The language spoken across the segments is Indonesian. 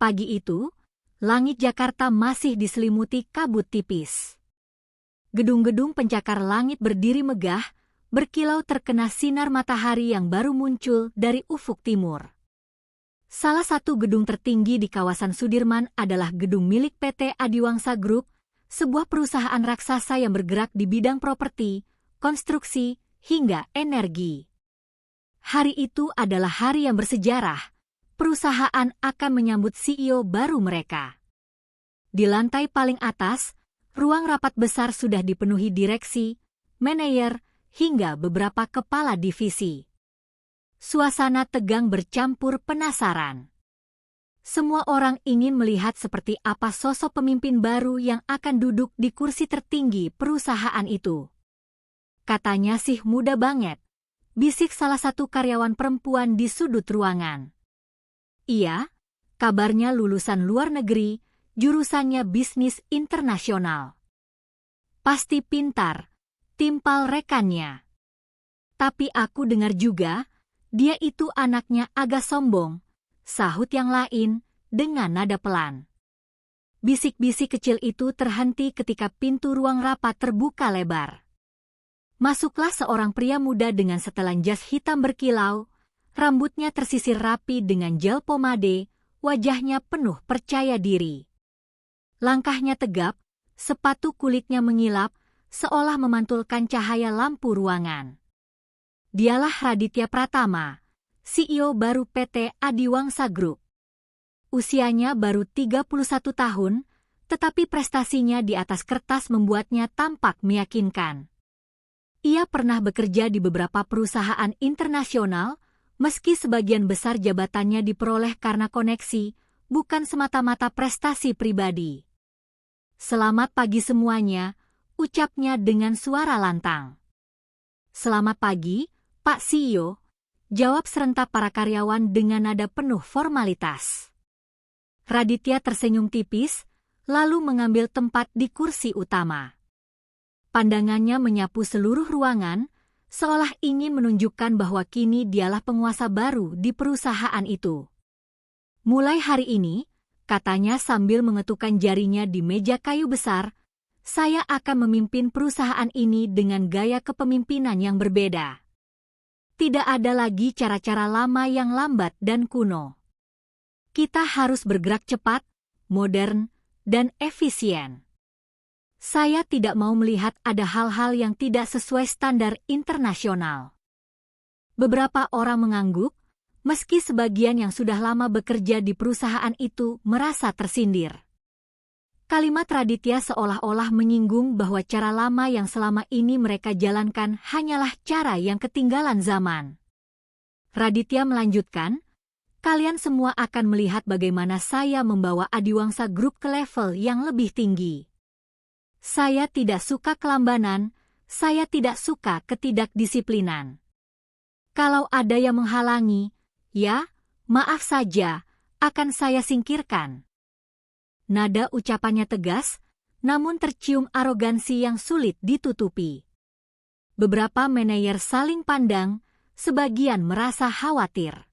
Pagi itu, langit Jakarta masih diselimuti kabut tipis. Gedung-gedung pencakar langit berdiri megah, berkilau terkena sinar matahari yang baru muncul dari ufuk timur. Salah satu gedung tertinggi di kawasan Sudirman adalah gedung milik PT Adiwangsa Group, sebuah perusahaan raksasa yang bergerak di bidang properti, konstruksi, hingga energi. Hari itu adalah hari yang bersejarah. Perusahaan akan menyambut CEO baru mereka. Di lantai paling atas, ruang rapat besar sudah dipenuhi direksi, manajer, hingga beberapa kepala divisi. Suasana tegang bercampur penasaran. Semua orang ingin melihat seperti apa sosok pemimpin baru yang akan duduk di kursi tertinggi perusahaan itu. Katanya sih muda banget, bisik salah satu karyawan perempuan di sudut ruangan. Iya, kabarnya lulusan luar negeri, jurusannya bisnis internasional. Pasti pintar, timpal rekannya. Tapi aku dengar juga, dia itu anaknya agak sombong, sahut yang lain dengan nada pelan. Bisik-bisik kecil itu terhenti ketika pintu ruang rapat terbuka lebar. Masuklah seorang pria muda dengan setelan jas hitam berkilau, rambutnya tersisir rapi dengan gel pomade, wajahnya penuh percaya diri. Langkahnya tegap, sepatu kulitnya mengilap, seolah memantulkan cahaya lampu ruangan. Dialah Raditya Pratama, CEO baru PT Adiwangsa Group. Usianya baru 31 tahun, tetapi prestasinya di atas kertas membuatnya tampak meyakinkan. Ia pernah bekerja di beberapa perusahaan internasional, meski sebagian besar jabatannya diperoleh karena koneksi, bukan semata-mata prestasi pribadi. Selamat pagi semuanya, ucapnya dengan suara lantang. Selamat pagi, Pak CEO, jawab serentak para karyawan dengan nada penuh formalitas. Raditya tersenyum tipis, lalu mengambil tempat di kursi utama. Pandangannya menyapu seluruh ruangan, seolah ingin menunjukkan bahwa kini dialah penguasa baru di perusahaan itu. Mulai hari ini, katanya sambil mengetukkan jarinya di meja kayu besar, saya akan memimpin perusahaan ini dengan gaya kepemimpinan yang berbeda. Tidak ada lagi cara-cara lama yang lambat dan kuno. Kita harus bergerak cepat, modern, dan efisien. Saya tidak mau melihat ada hal-hal yang tidak sesuai standar internasional. Beberapa orang mengangguk, meski sebagian yang sudah lama bekerja di perusahaan itu merasa tersindir. Kalimat Raditya seolah-olah menyinggung bahwa cara lama yang selama ini mereka jalankan hanyalah cara yang ketinggalan zaman. Raditya melanjutkan, kalian semua akan melihat bagaimana saya membawa Adiwangsa Group ke level yang lebih tinggi. Saya tidak suka kelambanan, saya tidak suka ketidakdisiplinan. Kalau ada yang menghalangi, ya, maaf saja, akan saya singkirkan. Nada ucapannya tegas, namun tercium arogansi yang sulit ditutupi. Beberapa manajer saling pandang, sebagian merasa khawatir.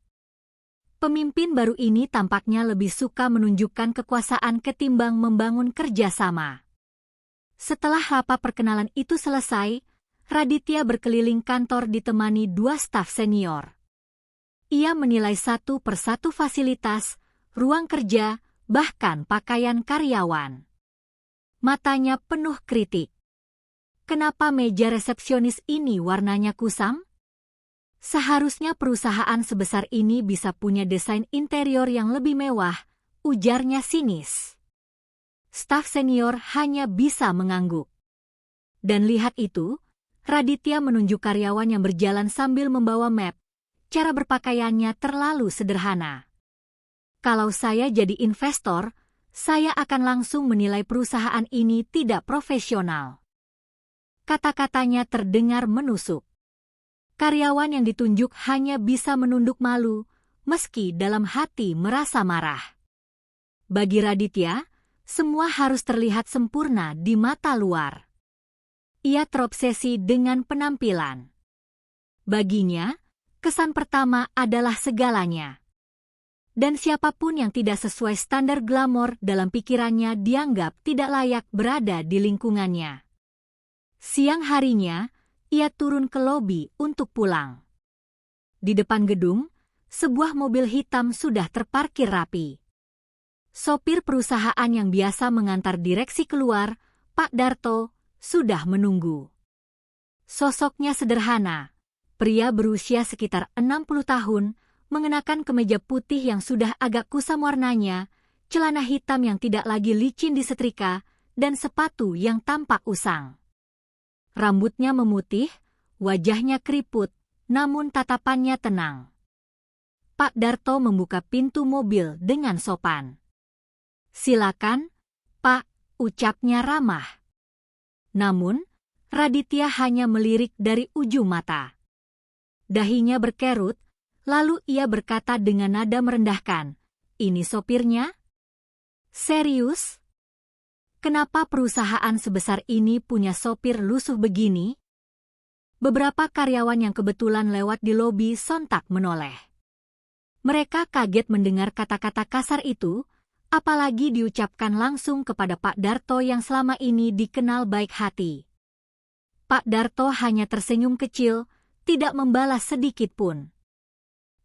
Pemimpin baru ini tampaknya lebih suka menunjukkan kekuasaan ketimbang membangun kerjasama. Setelah rapat perkenalan itu selesai, Raditya berkeliling kantor ditemani dua staf senior. Ia menilai satu persatu fasilitas, ruang kerja, bahkan pakaian karyawan. Matanya penuh kritik. Kenapa meja resepsionis ini warnanya kusam? Seharusnya perusahaan sebesar ini bisa punya desain interior yang lebih mewah, ujarnya sinis. Staf senior hanya bisa mengangguk. Dan lihat itu, Raditya menunjuk karyawan yang berjalan sambil membawa map. Cara berpakaiannya terlalu sederhana. Kalau saya jadi investor, saya akan langsung menilai perusahaan ini tidak profesional. Kata-katanya terdengar menusuk. Karyawan yang ditunjuk hanya bisa menunduk malu, meski dalam hati merasa marah. Bagi Raditya, semua harus terlihat sempurna di mata luar. Ia terobsesi dengan penampilan. Baginya, kesan pertama adalah segalanya. Dan siapapun yang tidak sesuai standar glamor dalam pikirannya dianggap tidak layak berada di lingkungannya. Siang harinya, ia turun ke lobi untuk pulang. Di depan gedung, sebuah mobil hitam sudah terparkir rapi. Sopir perusahaan yang biasa mengantar direksi keluar, Pak Darto, sudah menunggu. Sosoknya sederhana, pria berusia sekitar 60 tahun, mengenakan kemeja putih yang sudah agak kusam warnanya, celana hitam yang tidak lagi licin disetrika, dan sepatu yang tampak usang. Rambutnya memutih, wajahnya keriput, namun tatapannya tenang. Pak Darto membuka pintu mobil dengan sopan. "Silakan, Pak," ucapnya ramah. Namun, Raditya hanya melirik dari ujung mata. Dahinya berkerut, lalu ia berkata dengan nada merendahkan, "Ini sopirnya?" "Serius? Kenapa perusahaan sebesar ini punya sopir lusuh begini?" Beberapa karyawan yang kebetulan lewat di lobi sontak menoleh. Mereka kaget mendengar kata-kata kasar itu, apalagi diucapkan langsung kepada Pak Darto yang selama ini dikenal baik hati. Pak Darto hanya tersenyum kecil, tidak membalas sedikit pun.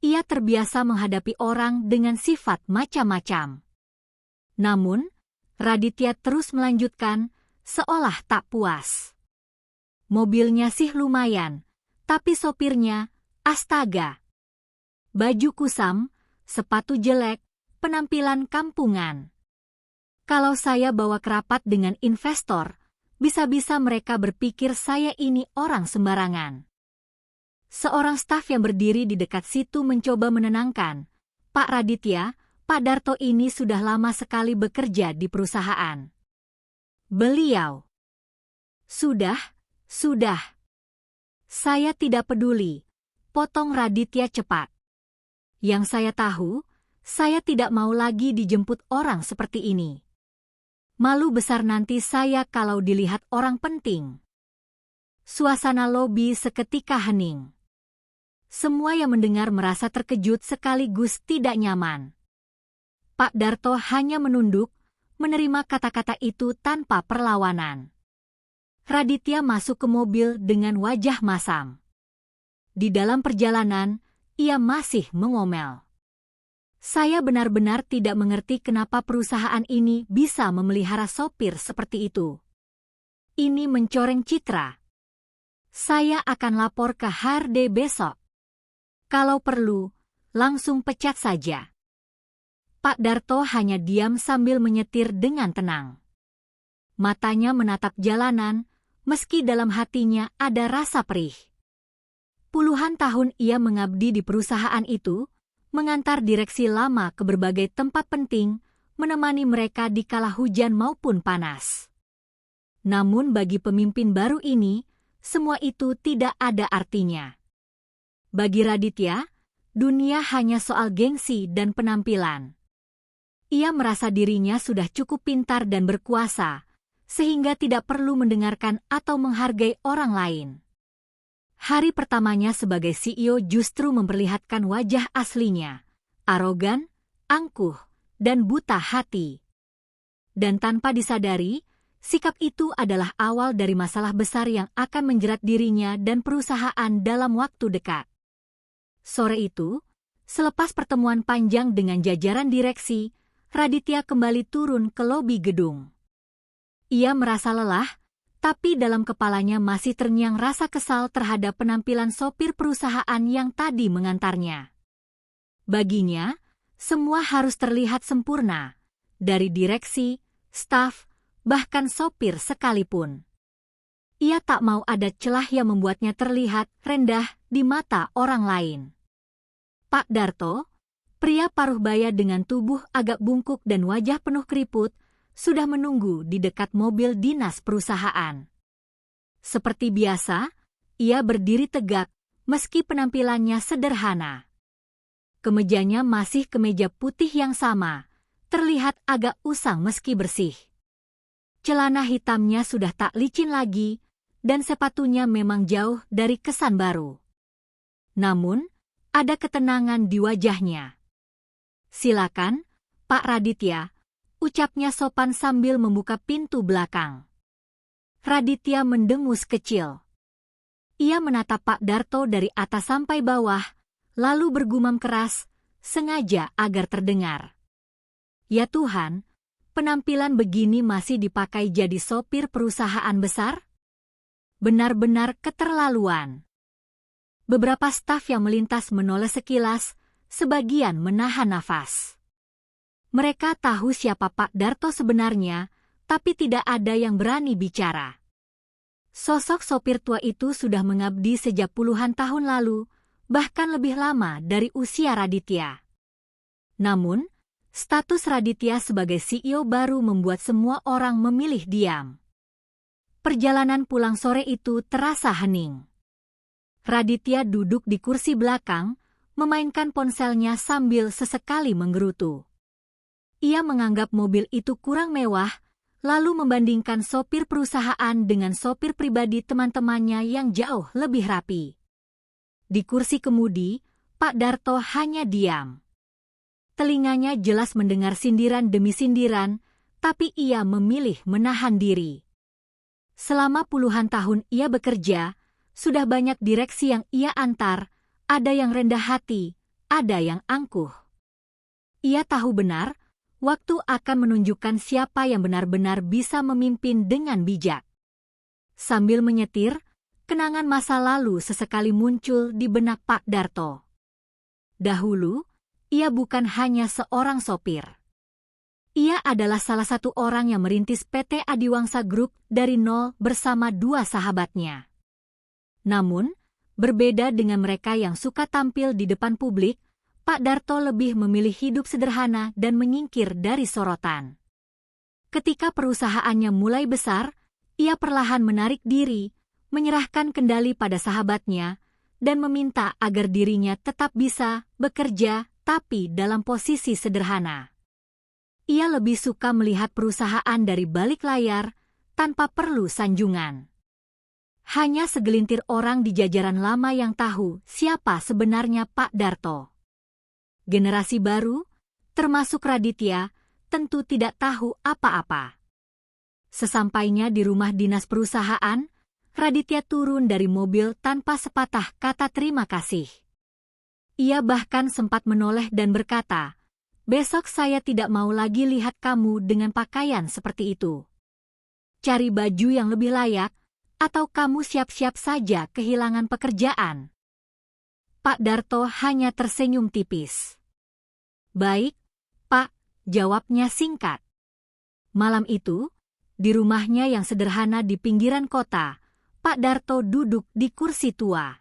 Ia terbiasa menghadapi orang dengan sifat macam-macam. Namun, Raditya terus melanjutkan, seolah tak puas. "Mobilnya sih lumayan, tapi sopirnya, astaga. Baju kusam, sepatu jelek, penampilan kampungan. Kalau saya bawa kerapat dengan investor, bisa-bisa mereka berpikir saya ini orang sembarangan." Seorang staf yang berdiri di dekat situ mencoba menenangkan, "Pak Raditya, Pak Darto ini sudah lama sekali bekerja di perusahaan." Beliau, Sudah. Saya tidak peduli," potong Raditya cepat. "Yang saya tahu, saya tidak mau lagi dijemput orang seperti ini. Malu besar nanti saya kalau dilihat orang penting." Suasana lobi seketika hening. Semua yang mendengar merasa terkejut sekaligus tidak nyaman. Pak Darto hanya menunduk, menerima kata-kata itu tanpa perlawanan. Raditya masuk ke mobil dengan wajah masam. Di dalam perjalanan, ia masih mengomel. "Saya benar-benar tidak mengerti kenapa perusahaan ini bisa memelihara sopir seperti itu. Ini mencoreng citra. Saya akan lapor ke HRD besok. Kalau perlu, langsung pecat saja." Pak Darto hanya diam sambil menyetir dengan tenang. Matanya menatap jalanan, meski dalam hatinya ada rasa perih. Puluhan tahun ia mengabdi di perusahaan itu, mengantar direksi lama ke berbagai tempat penting, menemani mereka di kala hujan maupun panas. Namun bagi pemimpin baru ini, semua itu tidak ada artinya. Bagi Raditya, dunia hanya soal gengsi dan penampilan. Ia merasa dirinya sudah cukup pintar dan berkuasa, sehingga tidak perlu mendengarkan atau menghargai orang lain. Hari pertamanya sebagai CEO justru memperlihatkan wajah aslinya, arogan, angkuh, dan buta hati. Dan tanpa disadari, sikap itu adalah awal dari masalah besar yang akan menjerat dirinya dan perusahaan dalam waktu dekat. Sore itu, selepas pertemuan panjang dengan jajaran direksi, Raditya kembali turun ke lobi gedung. Ia merasa lelah, tapi dalam kepalanya masih terngiang rasa kesal terhadap penampilan sopir perusahaan yang tadi mengantarnya. Baginya, semua harus terlihat sempurna, dari direksi, staf, bahkan sopir sekalipun. Ia tak mau ada celah yang membuatnya terlihat rendah di mata orang lain. Pak Darto, pria paruh baya dengan tubuh agak bungkuk dan wajah penuh keriput, sudah menunggu di dekat mobil dinas perusahaan. Seperti biasa, ia berdiri tegak meski penampilannya sederhana. Kemejanya masih kemeja putih yang sama, terlihat agak usang meski bersih. Celana hitamnya sudah tak licin lagi, dan sepatunya memang jauh dari kesan baru. Namun, ada ketenangan di wajahnya. "Silakan, Pak Raditya," ucapnya sopan sambil membuka pintu belakang. Raditya mendengus kecil. Ia menatap Pak Darto dari atas sampai bawah, lalu bergumam keras, sengaja agar terdengar. "Ya Tuhan, penampilan begini masih dipakai jadi sopir perusahaan besar? Benar-benar keterlaluan." Beberapa staf yang melintas menoleh sekilas, sebagian menahan nafas. Mereka tahu siapa Pak Darto sebenarnya, tapi tidak ada yang berani bicara. Sosok sopir tua itu sudah mengabdi sejak puluhan tahun lalu, bahkan lebih lama dari usia Raditya. Namun, status Raditya sebagai CEO baru membuat semua orang memilih diam. Perjalanan pulang sore itu terasa hening. Raditya duduk di kursi belakang, memainkan ponselnya sambil sesekali menggerutu. Ia menganggap mobil itu kurang mewah, lalu membandingkan sopir perusahaan dengan sopir pribadi teman-temannya yang jauh lebih rapi. Di kursi kemudi, Pak Darto hanya diam. Telinganya jelas mendengar sindiran demi sindiran, tapi ia memilih menahan diri. Selama puluhan tahun ia bekerja, sudah banyak direksi yang ia antar, ada yang rendah hati, ada yang angkuh. Ia tahu benar, waktu akan menunjukkan siapa yang benar-benar bisa memimpin dengan bijak. Sambil menyetir, kenangan masa lalu sesekali muncul di benak Pak Darto. Dahulu, ia bukan hanya seorang sopir. Ia adalah salah satu orang yang merintis PT Adiwangsa Group dari nol bersama dua sahabatnya. Namun, berbeda dengan mereka yang suka tampil di depan publik, Pak Darto lebih memilih hidup sederhana dan menyingkir dari sorotan. Ketika perusahaannya mulai besar, ia perlahan menarik diri, menyerahkan kendali pada sahabatnya, dan meminta agar dirinya tetap bisa bekerja tapi dalam posisi sederhana. Ia lebih suka melihat perusahaan dari balik layar, tanpa perlu sanjungan. Hanya segelintir orang di jajaran lama yang tahu siapa sebenarnya Pak Darto. Generasi baru, termasuk Raditya, tentu tidak tahu apa-apa. Sesampainya di rumah dinas perusahaan, Raditya turun dari mobil tanpa sepatah kata terima kasih. Ia bahkan sempat menoleh dan berkata, "Besok saya tidak mau lagi lihat kamu dengan pakaian seperti itu. Cari baju yang lebih layak, atau kamu siap-siap saja kehilangan pekerjaan." Pak Darto hanya tersenyum tipis. "Baik, Pak," jawabnya singkat. Malam itu, di rumahnya yang sederhana di pinggiran kota, Pak Darto duduk di kursi tua.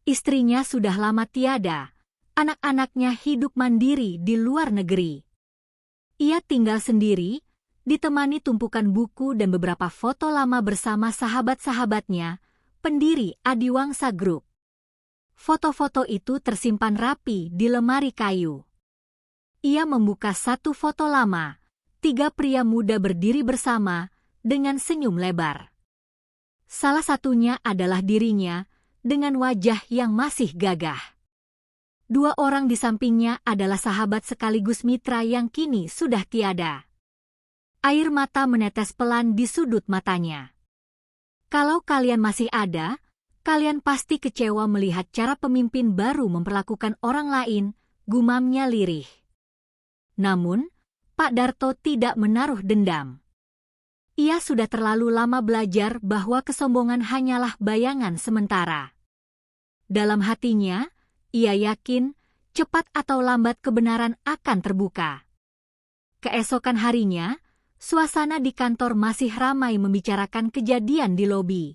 Istrinya sudah lama tiada, anak-anaknya hidup mandiri di luar negeri. Ia tinggal sendiri, ditemani tumpukan buku dan beberapa foto lama bersama sahabat-sahabatnya, pendiri Adiwangsa Group. Foto-foto itu tersimpan rapi di lemari kayu. Ia membuka satu foto lama, 3 pria muda berdiri bersama, dengan senyum lebar. Salah satunya adalah dirinya, dengan wajah yang masih gagah. 2 orang di sampingnya adalah sahabat sekaligus mitra yang kini sudah tiada. Air mata menetes pelan di sudut matanya. "Kalau kalian masih ada, kalian pasti kecewa melihat cara pemimpin baru memperlakukan orang lain," gumamnya lirih. Namun, Pak Darto tidak menaruh dendam. Ia sudah terlalu lama belajar bahwa kesombongan hanyalah bayangan sementara. Dalam hatinya, ia yakin cepat atau lambat kebenaran akan terbuka. Keesokan harinya, suasana di kantor masih ramai membicarakan kejadian di lobi.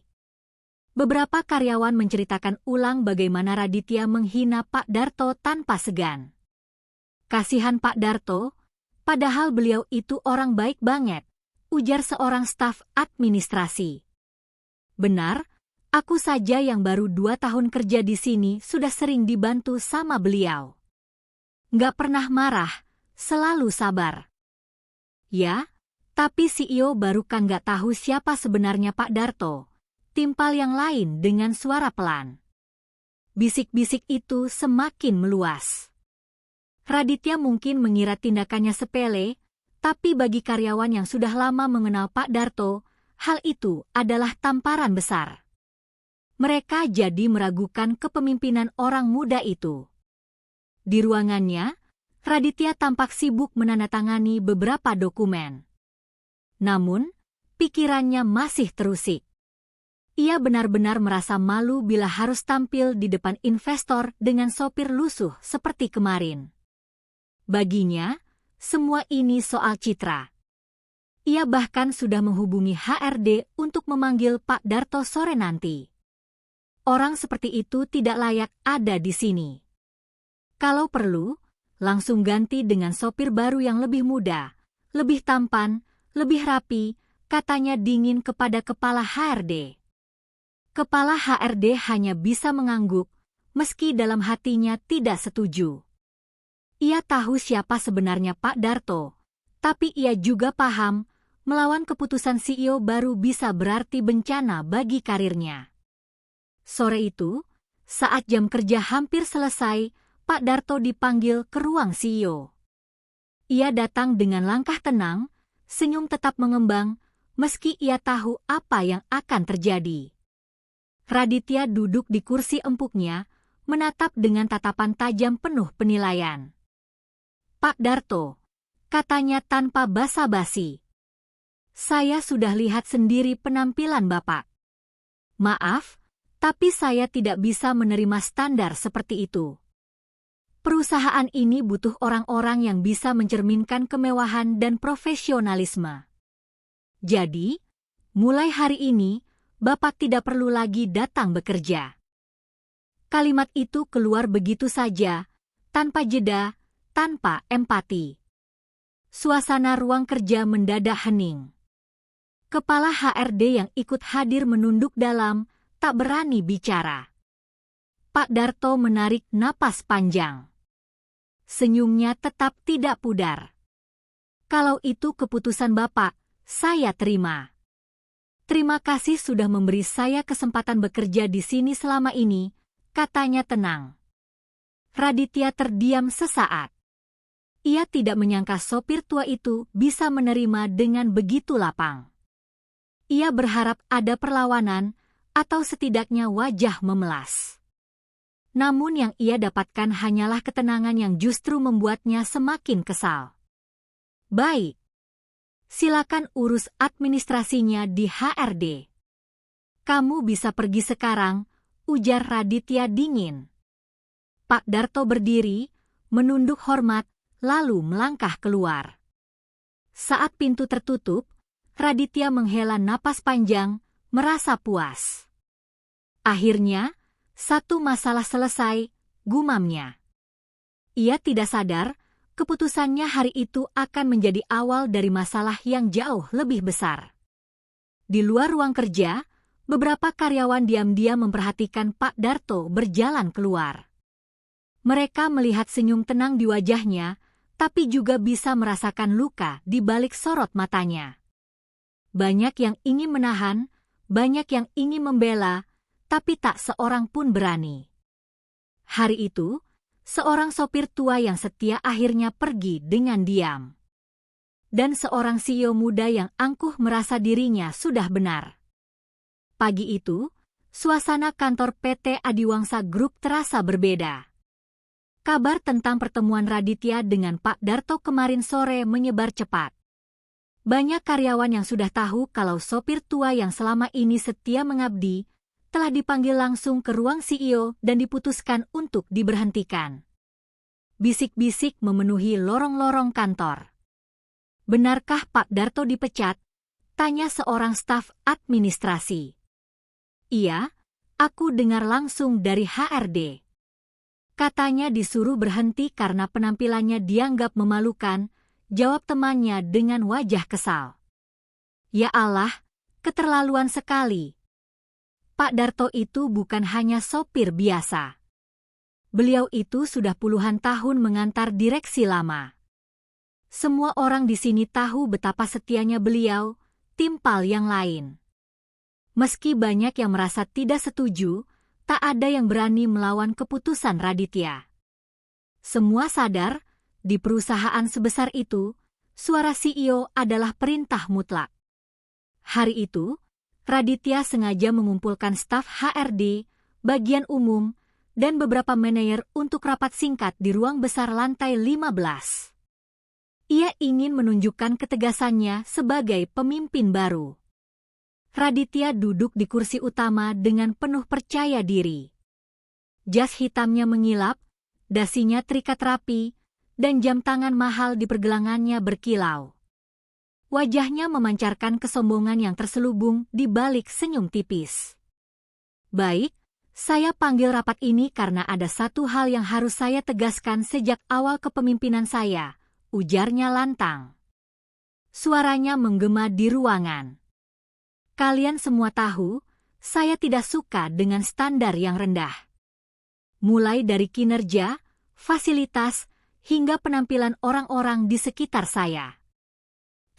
Beberapa karyawan menceritakan ulang bagaimana Raditya menghina Pak Darto tanpa segan. "Kasihan Pak Darto, padahal beliau itu orang baik banget," ujar seorang staf administrasi. "Benar, aku saja yang baru 2 tahun kerja di sini sudah sering dibantu sama beliau. Nggak pernah marah, selalu sabar." "Ya, tapi CEO baru kan nggak tahu siapa sebenarnya Pak Darto," timpal yang lain dengan suara pelan. Bisik-bisik itu semakin meluas. Raditya mungkin mengira tindakannya sepele, tapi bagi karyawan yang sudah lama mengenal Pak Darto, hal itu adalah tamparan besar. Mereka jadi meragukan kepemimpinan orang muda itu. Di ruangannya, Raditya tampak sibuk menandatangani beberapa dokumen. Namun, pikirannya masih terusik. Ia benar-benar merasa malu bila harus tampil di depan investor dengan sopir lusuh seperti kemarin. Baginya, semua ini soal citra. Ia bahkan sudah menghubungi HRD untuk memanggil Pak Darto sore nanti. Orang seperti itu tidak layak ada di sini. Kalau perlu, langsung ganti dengan sopir baru yang lebih muda, lebih tampan, lebih rapi, katanya dingin kepada kepala HRD. Kepala HRD hanya bisa mengangguk, meski dalam hatinya tidak setuju. Ia tahu siapa sebenarnya Pak Darto, tapi ia juga paham, melawan keputusan CEO baru bisa berarti bencana bagi karirnya. Sore itu, saat jam kerja hampir selesai, Pak Darto dipanggil ke ruang CEO. Ia datang dengan langkah tenang, senyum tetap mengembang, meski ia tahu apa yang akan terjadi. Raditya duduk di kursi empuknya, menatap dengan tatapan tajam penuh penilaian. Pak Darto, katanya tanpa basa-basi. Saya sudah lihat sendiri penampilan Bapak. Maaf, tapi saya tidak bisa menerima standar seperti itu. Perusahaan ini butuh orang-orang yang bisa mencerminkan kemewahan dan profesionalisme. Jadi, mulai hari ini, Bapak tidak perlu lagi datang bekerja. Kalimat itu keluar begitu saja, tanpa jeda, tanpa empati. Suasana ruang kerja mendadak hening. Kepala HRD yang ikut hadir menunduk dalam, tak berani bicara. Pak Darto menarik napas panjang. Senyumnya tetap tidak pudar. Kalau itu keputusan Bapak, saya terima. Terima kasih sudah memberi saya kesempatan bekerja di sini selama ini, katanya tenang. Raditya terdiam sesaat. Ia tidak menyangka sopir tua itu bisa menerima dengan begitu lapang. Ia berharap ada perlawanan, atau setidaknya wajah memelas. Namun yang ia dapatkan hanyalah ketenangan yang justru membuatnya semakin kesal. Baik. Silakan urus administrasinya di HRD. Kamu bisa pergi sekarang, ujar Raditya dingin. Pak Darto berdiri, menunduk hormat, lalu melangkah keluar. Saat pintu tertutup, Raditya menghela napas panjang, merasa puas. Akhirnya, satu masalah selesai, gumamnya. Ia tidak sadar, keputusannya hari itu akan menjadi awal dari masalah yang jauh lebih besar. Di luar ruang kerja, beberapa karyawan diam-diam memperhatikan Pak Darto berjalan keluar. Mereka melihat senyum tenang di wajahnya, tapi juga bisa merasakan luka di balik sorot matanya. Banyak yang ingin menahan, banyak yang ingin membela, tapi tak seorang pun berani. Hari itu, seorang sopir tua yang setia akhirnya pergi dengan diam. Dan seorang CEO muda yang angkuh merasa dirinya sudah benar. Pagi itu, suasana kantor PT Adiwangsa Group terasa berbeda. Kabar tentang pertemuan Raditya dengan Pak Darto kemarin sore menyebar cepat. Banyak karyawan yang sudah tahu kalau sopir tua yang selama ini setia mengabdi, telah dipanggil langsung ke ruang CEO dan diputuskan untuk diberhentikan. Bisik-bisik memenuhi lorong-lorong kantor. Benarkah Pak Darto dipecat? Tanya seorang staf administrasi. Iya, aku dengar langsung dari HRD. Katanya disuruh berhenti karena penampilannya dianggap memalukan, jawab temannya dengan wajah kesal. Ya Allah, keterlaluan sekali. Pak Darto itu bukan hanya sopir biasa. Beliau itu sudah puluhan tahun mengantar direksi lama. Semua orang di sini tahu betapa setianya beliau, timpal yang lain. Meski banyak yang merasa tidak setuju, tak ada yang berani melawan keputusan Raditya. Semua sadar, Di perusahaan sebesar itu, suara CEO adalah perintah mutlak. Hari itu, Raditya sengaja mengumpulkan staf HRD, bagian umum, dan beberapa manajer untuk rapat singkat di ruang besar lantai 15. Ia ingin menunjukkan ketegasannya sebagai pemimpin baru. Raditya duduk di kursi utama dengan penuh percaya diri. Jas hitamnya mengilap, dasinya terikat rapi, dan jam tangan mahal di pergelangannya berkilau. Wajahnya memancarkan kesombongan yang terselubung di balik senyum tipis. Baik, saya panggil rapat ini karena ada satu hal yang harus saya tegaskan sejak awal kepemimpinan saya, ujarnya lantang. Suaranya menggema di ruangan. Kalian semua tahu, saya tidak suka dengan standar yang rendah. Mulai dari kinerja, fasilitas, hingga penampilan orang-orang di sekitar saya.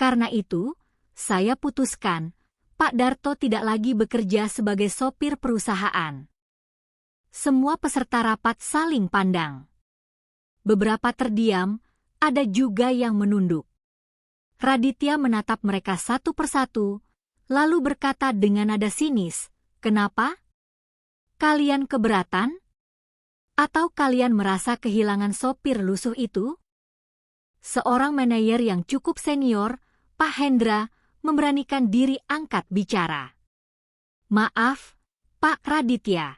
Karena itu, saya putuskan, Pak Darto tidak lagi bekerja sebagai sopir perusahaan. Semua peserta rapat saling pandang. Beberapa terdiam, ada juga yang menunduk. Raditya menatap mereka satu persatu, lalu berkata dengan nada sinis, "Kenapa? Kalian keberatan? Atau kalian merasa kehilangan sopir lusuh itu?" Seorang manajer yang cukup senior, Pak Hendra, memberanikan diri angkat bicara. "Maaf, Pak Raditya.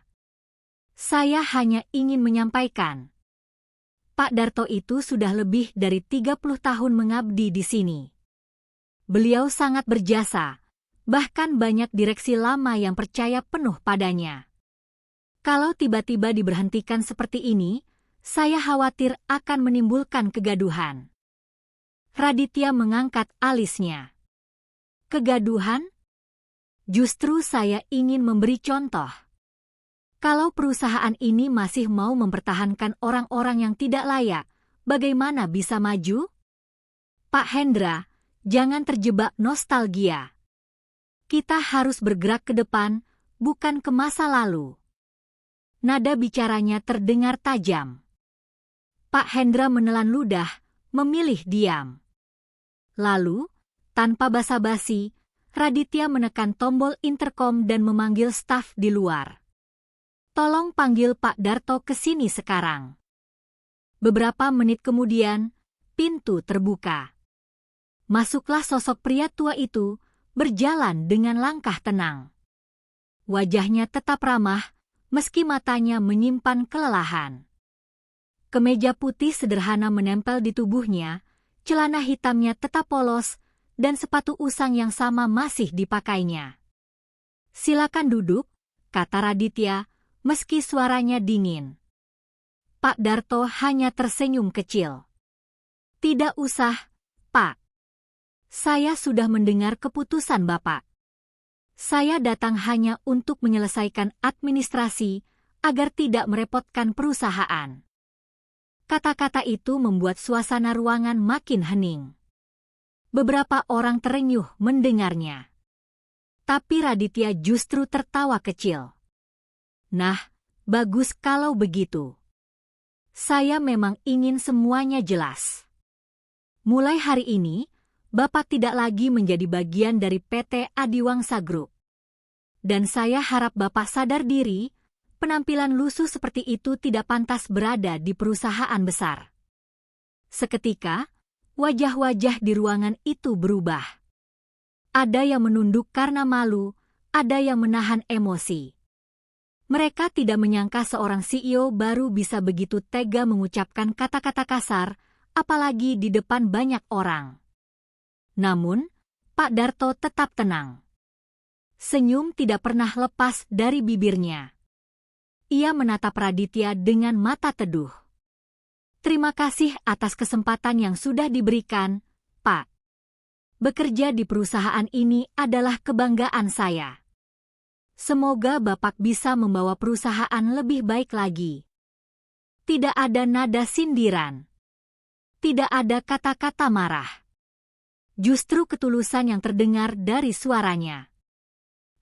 Saya hanya ingin menyampaikan. Pak Darto itu sudah lebih dari 30 tahun mengabdi di sini. Beliau sangat berjasa, bahkan banyak direksi lama yang percaya penuh padanya. Kalau tiba-tiba diberhentikan seperti ini, saya khawatir akan menimbulkan kegaduhan." Raditya mengangkat alisnya. "Kegaduhan? Justru saya ingin memberi contoh. Kalau perusahaan ini masih mau mempertahankan orang-orang yang tidak layak, bagaimana bisa maju? Pak Hendra, jangan terjebak nostalgia. Kita harus bergerak ke depan, bukan ke masa lalu." Nada bicaranya terdengar tajam. Pak Hendra menelan ludah, memilih diam. Lalu, tanpa basa-basi, Raditya menekan tombol intercom dan memanggil staf di luar. "Tolong panggil Pak Darto ke sini sekarang." Beberapa menit kemudian, pintu terbuka. Masuklah sosok pria tua itu, berjalan dengan langkah tenang. Wajahnya tetap ramah, meski matanya menyimpan kelelahan. Kemeja putih sederhana menempel di tubuhnya, celana hitamnya tetap polos, dan sepatu usang yang sama masih dipakainya. "Silakan duduk," kata Raditya, meski suaranya dingin. Pak Darto hanya tersenyum kecil. "Tidak usah, Pak. Saya sudah mendengar keputusan Bapak. Saya datang hanya untuk menyelesaikan administrasi agar tidak merepotkan perusahaan." Kata-kata itu membuat suasana ruangan makin hening. Beberapa orang terenyuh mendengarnya. Tapi Raditya justru tertawa kecil. "Nah, bagus kalau begitu. Saya memang ingin semuanya jelas. Mulai hari ini, Bapak tidak lagi menjadi bagian dari PT Adiwangsa Group. Dan saya harap Bapak sadar diri, penampilan lusuh seperti itu tidak pantas berada di perusahaan besar." Seketika, wajah-wajah di ruangan itu berubah. Ada yang menunduk karena malu, ada yang menahan emosi. Mereka tidak menyangka seorang CEO baru bisa begitu tega mengucapkan kata-kata kasar, apalagi di depan banyak orang. Namun, Pak Darto tetap tenang. Senyum tidak pernah lepas dari bibirnya. Ia menatap Raditya dengan mata teduh. "Terima kasih atas kesempatan yang sudah diberikan, Pak. Bekerja di perusahaan ini adalah kebanggaan saya. Semoga Bapak bisa membawa perusahaan lebih baik lagi." Tidak ada nada sindiran. Tidak ada kata-kata marah. Justru ketulusan yang terdengar dari suaranya.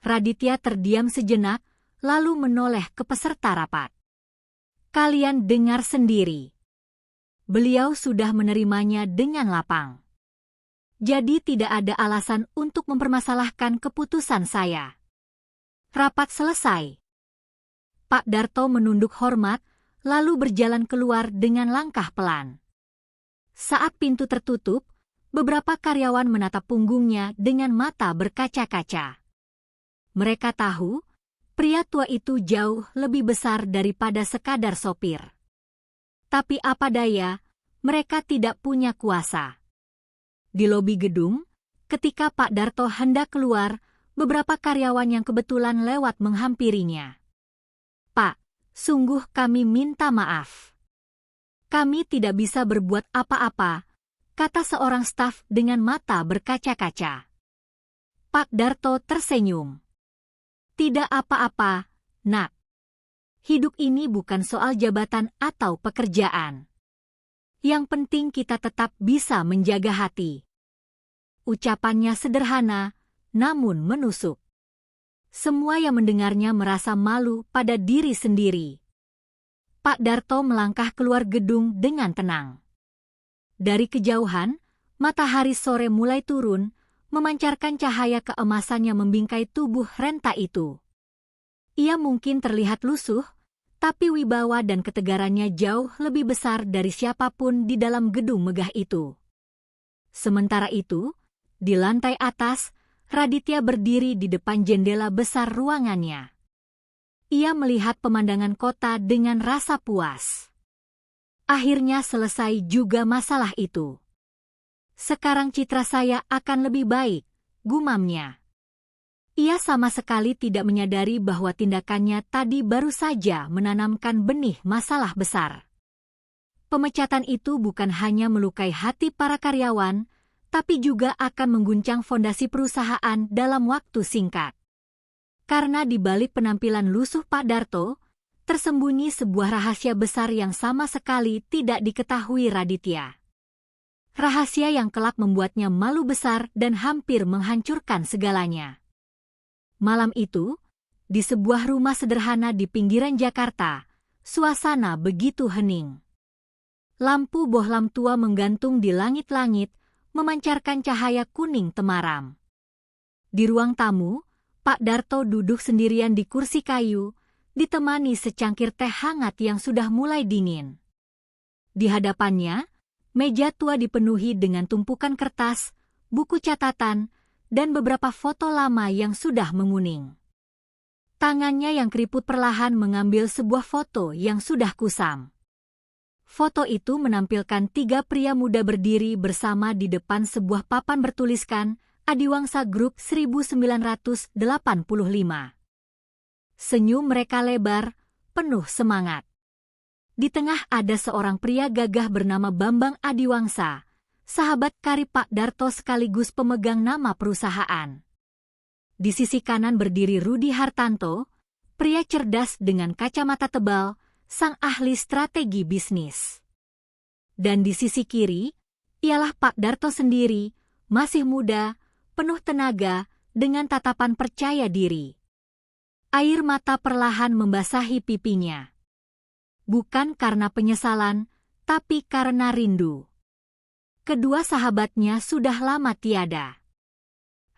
Raditya terdiam sejenak, lalu menoleh ke peserta rapat. "Kalian dengar sendiri. Beliau sudah menerimanya dengan lapang. Jadi tidak ada alasan untuk mempermasalahkan keputusan saya. Rapat selesai. Pak Darto menunduk hormat, lalu berjalan keluar dengan langkah pelan. Saat pintu tertutup, beberapa karyawan menatap punggungnya dengan mata berkaca-kaca. Mereka tahu, pria tua itu jauh lebih besar daripada sekadar sopir. Tapi apa daya, mereka tidak punya kuasa. Di lobi gedung, ketika Pak Darto hendak keluar, beberapa karyawan yang kebetulan lewat menghampirinya. "Pak, sungguh kami minta maaf. Kami tidak bisa berbuat apa-apa," kata seorang staf dengan mata berkaca-kaca. Pak Darto tersenyum. "Tidak apa-apa, Nak. Hidup ini bukan soal jabatan atau pekerjaan. Yang penting kita tetap bisa menjaga hati." Ucapannya sederhana, namun menusuk. Semua yang mendengarnya merasa malu pada diri sendiri. Pak Darto melangkah keluar gedung dengan tenang. Dari kejauhan, matahari sore mulai turun, memancarkan cahaya keemasan yang membingkai tubuh renta itu. Ia mungkin terlihat lusuh, tapi wibawa dan ketegarannya jauh lebih besar dari siapapun di dalam gedung megah itu. Sementara itu, di lantai atas, Raditya berdiri di depan jendela besar ruangannya. Ia melihat pemandangan kota dengan rasa puas. Akhirnya selesai juga masalah itu. Sekarang citra saya akan lebih baik, gumamnya. Ia sama sekali tidak menyadari bahwa tindakannya tadi baru saja menanamkan benih masalah besar. Pemecatan itu bukan hanya melukai hati para karyawan, tapi juga akan mengguncang fondasi perusahaan dalam waktu singkat. Karena di balik penampilan lusuh Pak Darto, tersembunyi sebuah rahasia besar yang sama sekali tidak diketahui Raditya. Rahasia yang kelak membuatnya malu besar dan hampir menghancurkan segalanya. Malam itu, di sebuah rumah sederhana di pinggiran Jakarta, suasana begitu hening. Lampu bohlam tua menggantung di langit-langit, memancarkan cahaya kuning temaram. Di ruang tamu, Pak Darto duduk sendirian di kursi kayu, ditemani secangkir teh hangat yang sudah mulai dingin. Di hadapannya, meja tua dipenuhi dengan tumpukan kertas, buku catatan, dan beberapa foto lama yang sudah menguning. Tangannya yang keriput perlahan mengambil sebuah foto yang sudah kusam. Foto itu menampilkan 3 pria muda berdiri bersama di depan sebuah papan bertuliskan Adiwangsa Group 1985. Senyum mereka lebar, penuh semangat. Di tengah ada seorang pria gagah bernama Bambang Adiwangsa, sahabat karib Pak Darto sekaligus pemegang nama perusahaan. Di sisi kanan berdiri Rudi Hartanto, pria cerdas dengan kacamata tebal, sang ahli strategi bisnis. Dan di sisi kiri, ialah Pak Darto sendiri, masih muda, penuh tenaga, dengan tatapan percaya diri. Air mata perlahan membasahi pipinya. Bukan karena penyesalan, tapi karena rindu. Kedua sahabatnya sudah lama tiada.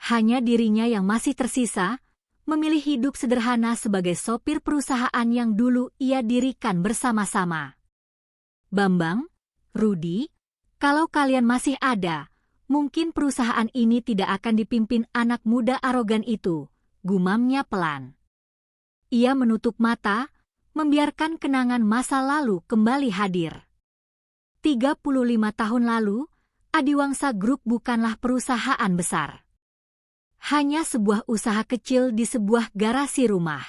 Hanya dirinya yang masih tersisa, memilih hidup sederhana sebagai sopir perusahaan yang dulu ia dirikan bersama-sama. "Bambang, Rudi, kalau kalian masih ada, mungkin perusahaan ini tidak akan dipimpin anak muda arogan itu," gumamnya pelan. Ia menutup mata, membiarkan kenangan masa lalu kembali hadir. 35 tahun lalu, Adiwangsa Group bukanlah perusahaan besar. Hanya sebuah usaha kecil di sebuah garasi rumah.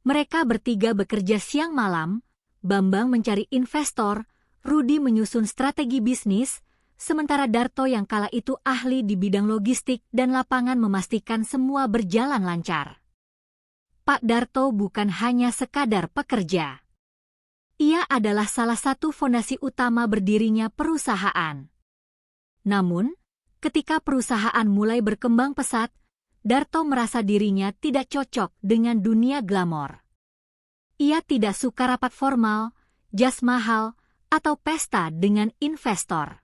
Mereka bertiga bekerja siang malam, Bambang mencari investor, Rudi menyusun strategi bisnis, sementara Darto yang kala itu ahli di bidang logistik dan lapangan memastikan semua berjalan lancar. Pak Darto bukan hanya sekadar pekerja. Ia adalah salah satu fondasi utama berdirinya perusahaan. Namun, ketika perusahaan mulai berkembang pesat, Darto merasa dirinya tidak cocok dengan dunia glamor. Ia tidak suka rapat formal, jas mahal, atau pesta dengan investor.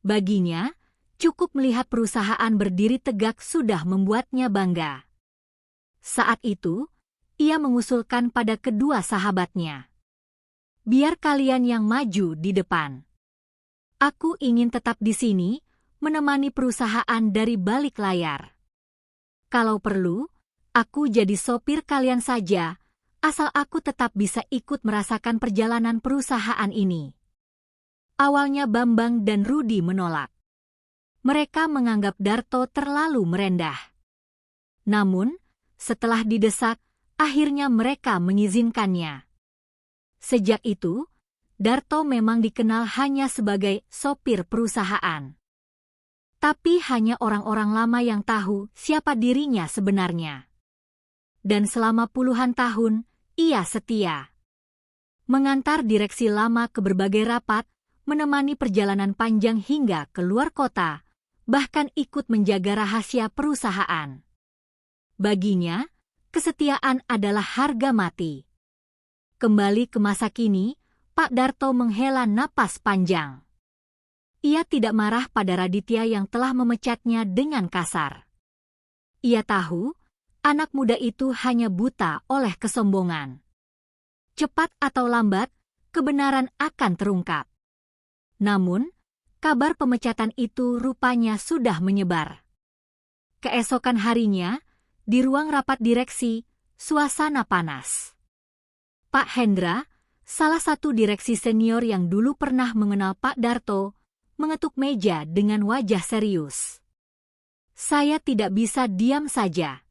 Baginya, cukup melihat perusahaan berdiri tegak sudah membuatnya bangga. Saat itu, ia mengusulkan pada kedua sahabatnya, "Biar kalian yang maju di depan. Aku ingin tetap di sini, menemani perusahaan dari balik layar. Kalau perlu, aku jadi sopir kalian saja, asal aku tetap bisa ikut merasakan perjalanan perusahaan ini." Awalnya Bambang dan Rudi menolak. Mereka menganggap Darto terlalu merendah. Namun, setelah didesak, akhirnya mereka mengizinkannya. Sejak itu, Darto memang dikenal hanya sebagai sopir perusahaan. Tapi hanya orang-orang lama yang tahu siapa dirinya sebenarnya. Dan selama puluhan tahun, ia setia. Mengantar direksi lama ke berbagai rapat, menemani perjalanan panjang hingga keluar kota, bahkan ikut menjaga rahasia perusahaan. Baginya, kesetiaan adalah harga mati. Kembali ke masa kini, Pak Darto menghela napas panjang. Ia tidak marah pada Raditya yang telah memecatnya dengan kasar. Ia tahu, anak muda itu hanya buta oleh kesombongan. Cepat atau lambat, kebenaran akan terungkap. Namun, kabar pemecatan itu rupanya sudah menyebar. Keesokan harinya, di ruang rapat direksi, suasana panas. Pak Hendra, salah satu direksi senior yang dulu pernah mengenal Pak Darto, mengetuk meja dengan wajah serius. "Saya tidak bisa diam saja.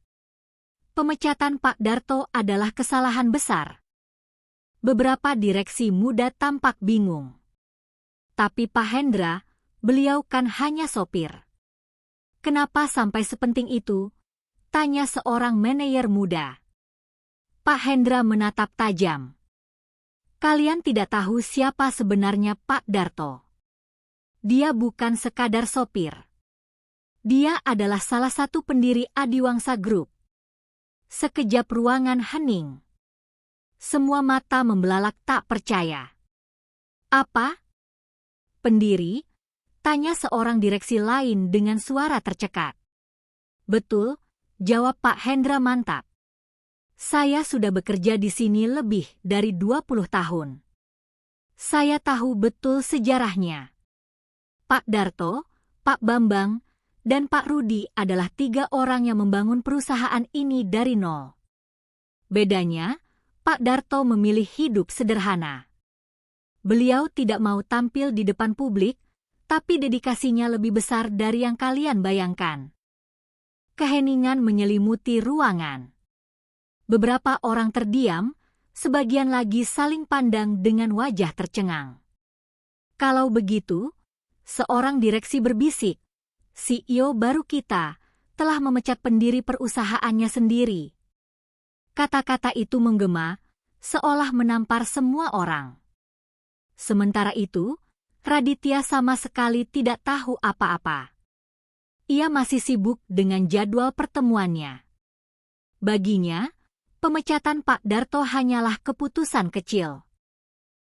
Pemecatan Pak Darto adalah kesalahan besar." Beberapa direksi muda tampak bingung. Tapi Pak Hendra, beliau kan hanya sopir. "Kenapa sampai sepenting itu?" tanya seorang manajer muda. Pak Hendra menatap tajam. "Kalian tidak tahu siapa sebenarnya Pak Darto. Dia bukan sekadar sopir. Dia adalah salah satu pendiri Adiwangsa Group." Sekejap ruangan hening. Semua mata membelalak tak percaya. "Apa? Pendiri?" tanya seorang direksi lain dengan suara tercekat. "Betul," jawab Pak Hendra mantap. "Saya sudah bekerja di sini lebih dari 20 tahun. Saya tahu betul sejarahnya. Pak Darto, Pak Bambang, dan Pak Rudi adalah 3 orang yang membangun perusahaan ini dari nol. Bedanya, Pak Darto memilih hidup sederhana. Beliau tidak mau tampil di depan publik, tapi dedikasinya lebih besar dari yang kalian bayangkan." Keheningan menyelimuti ruangan. Beberapa orang terdiam, sebagian lagi saling pandang dengan wajah tercengang. "Kalau begitu," seorang direksi berbisik, "CEO baru kita telah memecat pendiri perusahaannya sendiri." Kata-kata itu menggema, seolah menampar semua orang. Sementara itu, Raditya sama sekali tidak tahu apa-apa. Ia masih sibuk dengan jadwal pertemuannya. Baginya, pemecatan Pak Darto hanyalah keputusan kecil.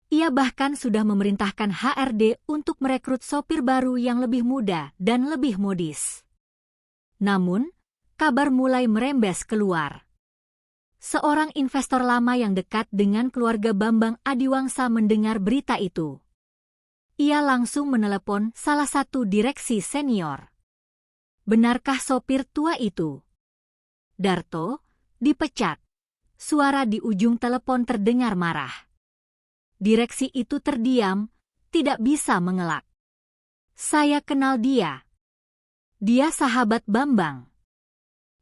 Ia bahkan sudah memerintahkan HRD untuk merekrut sopir baru yang lebih muda dan lebih modis. Namun, kabar mulai merembes keluar. Seorang investor lama yang dekat dengan keluarga Bambang Adiwangsa mendengar berita itu. Ia langsung menelepon salah satu direksi senior. "Benarkah sopir tua itu?" "Darto dipecat." Suara di ujung telepon terdengar marah. Direksi itu terdiam, tidak bisa mengelak. "Saya kenal dia. Dia sahabat Bambang.